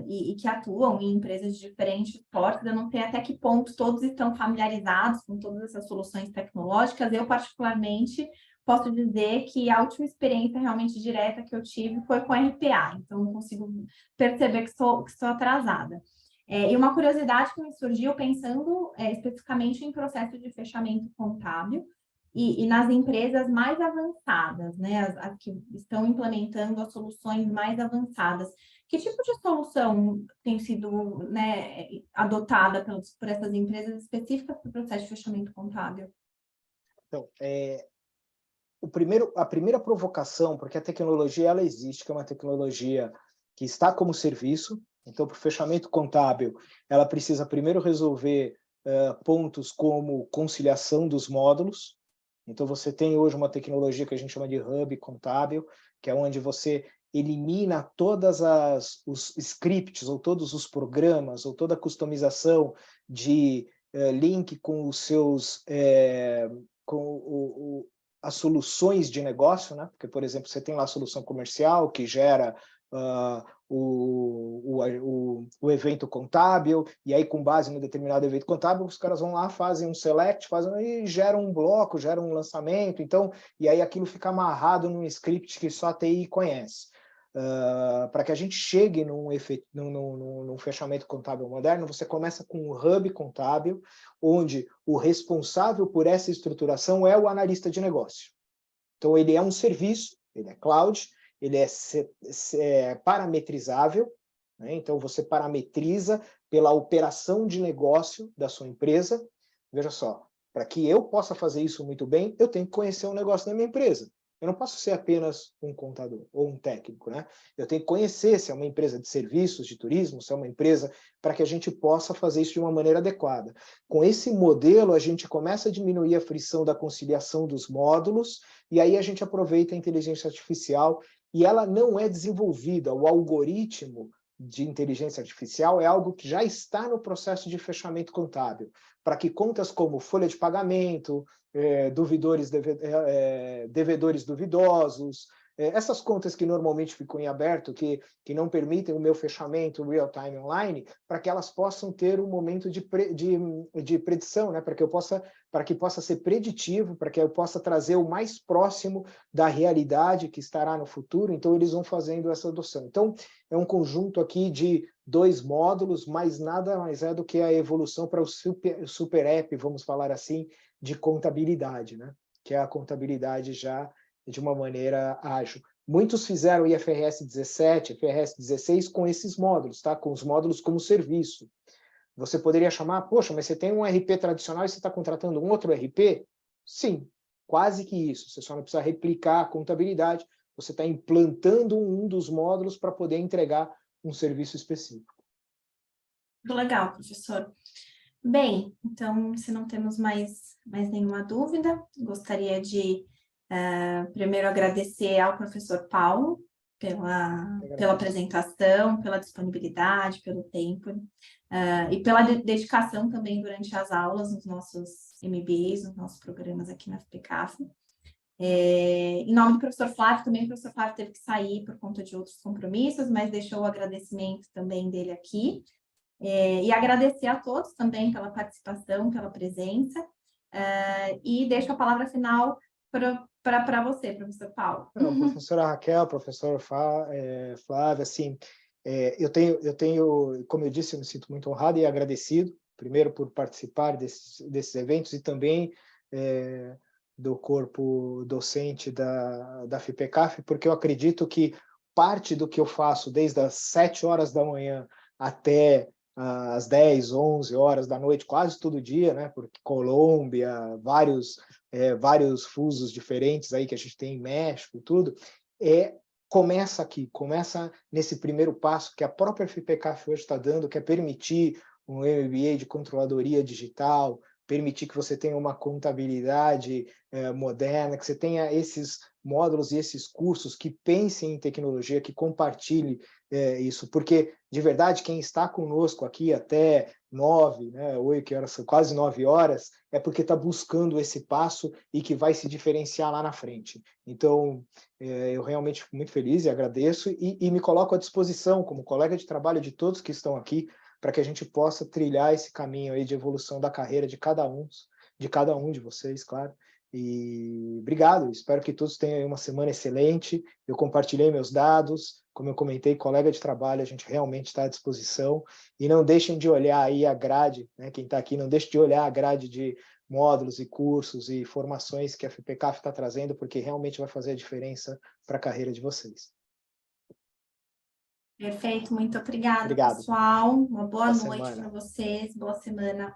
E que atuam em empresas de diferentes portes. Eu não sei até que ponto todos estão familiarizados com todas essas soluções tecnológicas. Eu, particularmente, posso dizer que a última experiência realmente direta que eu tive foi com RPA, então não consigo perceber que estou atrasada. E uma curiosidade que me surgiu pensando especificamente em processo de fechamento contábil, e nas empresas mais avançadas, né, as que estão implementando as soluções mais avançadas. Que tipo de solução tem sido, né, adotada por essas empresas específicas para o processo de fechamento contábil? Então, a primeira provocação, porque a tecnologia ela existe, que é uma tecnologia que está como serviço, então, para o fechamento contábil, ela precisa primeiro resolver pontos como conciliação dos módulos. Então, você tem hoje uma tecnologia que a gente chama de hub contábil, que é onde você elimina todas os scripts, ou todos os programas, ou toda a customização de link com os seus... as soluções de negócio, né? Porque, por exemplo, você tem lá a solução comercial que gera o evento contábil, e aí com base no determinado evento contábil, os caras vão lá, fazem um select, e geram um bloco, geram um lançamento, então, e aí aquilo fica amarrado num script que só a TI conhece. Para que a gente chegue num fechamento contábil moderno, você começa com um hub contábil, onde o responsável por essa estruturação é o analista de negócio. Então, ele é um serviço, ele é cloud, ele é parametrizável, né? Então, você parametriza pela operação de negócio da sua empresa. Veja só, para que eu possa fazer isso muito bem, eu tenho que conhecer o negócio da minha empresa. Eu não posso ser apenas um contador ou um técnico, né? Eu tenho que conhecer se é uma empresa de serviços, de turismo, se é uma empresa, para que a gente possa fazer isso de uma maneira adequada. Com esse modelo, a gente começa a diminuir a frição da conciliação dos módulos, e aí a gente aproveita a inteligência artificial, e ela não é desenvolvida, o algoritmo de inteligência artificial é algo que já está no processo de fechamento contábil, para que contas como folha de pagamento, devedores duvidosos, essas contas que normalmente ficam em aberto, que não permitem o meu fechamento real-time online, para que elas possam ter um momento de predição, né? para que possa ser preditivo, para que eu possa trazer o mais próximo da realidade que estará no futuro. Então, eles vão fazendo essa adoção. Então, é um conjunto aqui de 2 módulos, mas nada mais é do que a evolução para o super app, vamos falar assim, de contabilidade, né? Que é a contabilidade já de uma maneira ágil. Muitos fizeram IFRS 17, IFRS 16 com esses módulos, tá? Com os módulos como serviço. Você poderia chamar, poxa, mas você tem um RP tradicional e você está contratando um outro RP? Sim, quase que isso. Você só não precisa replicar a contabilidade, você está implantando um dos módulos para poder entregar um serviço específico. Muito legal, professor. Bem, então, se não temos mais nenhuma dúvida, gostaria de primeiro agradecer ao professor Paulo pela apresentação, pela disponibilidade, pelo tempo, e pela dedicação também durante as aulas nos nossos MBAs, nos nossos programas aqui na FPCAF. Em nome do professor Flávio, também o professor Flávio teve que sair por conta de outros compromissos, mas deixou o agradecimento também dele aqui. E agradecer a todos também pela participação, pela presença, e deixo a palavra final para você, professor Paulo. Professora Raquel, professor Flávio, assim, eu tenho, como eu disse, eu me sinto muito honrado e agradecido, primeiro por participar desses eventos e também do corpo docente da FPCAF, porque eu acredito que parte do que eu faço desde as 7 horas da manhã até às 10, 11 horas da noite, quase todo dia, né? Porque Colômbia, vários fusos diferentes aí que a gente tem em México e tudo, começa aqui, começa nesse primeiro passo que a própria FPCAF hoje está dando, que é permitir um MBA de controladoria digital, permitir que você tenha uma contabilidade moderna, que você tenha esses módulos e esses cursos que pensem em tecnologia, que compartilhem isso, porque, de verdade, quem está conosco aqui até 9, né, 8 que horas, quase 9 horas, é porque está buscando esse passo e que vai se diferenciar lá na frente. Então, eu realmente fico muito feliz e agradeço e me coloco à disposição, como colega de trabalho de todos que estão aqui, para que a gente possa trilhar esse caminho aí de evolução da carreira de cada um de vocês, claro. E obrigado, espero que todos tenham uma semana excelente. Eu compartilhei meus dados, como eu comentei, colega de trabalho, a gente realmente está à disposição. E não deixem de olhar aí a grade, né? Quem está aqui, não deixe de olhar a grade de módulos e cursos e formações que a FPCAF está trazendo, porque realmente vai fazer a diferença para a carreira de vocês. Perfeito, muito obrigada, pessoal. Uma boa noite para vocês, boa semana.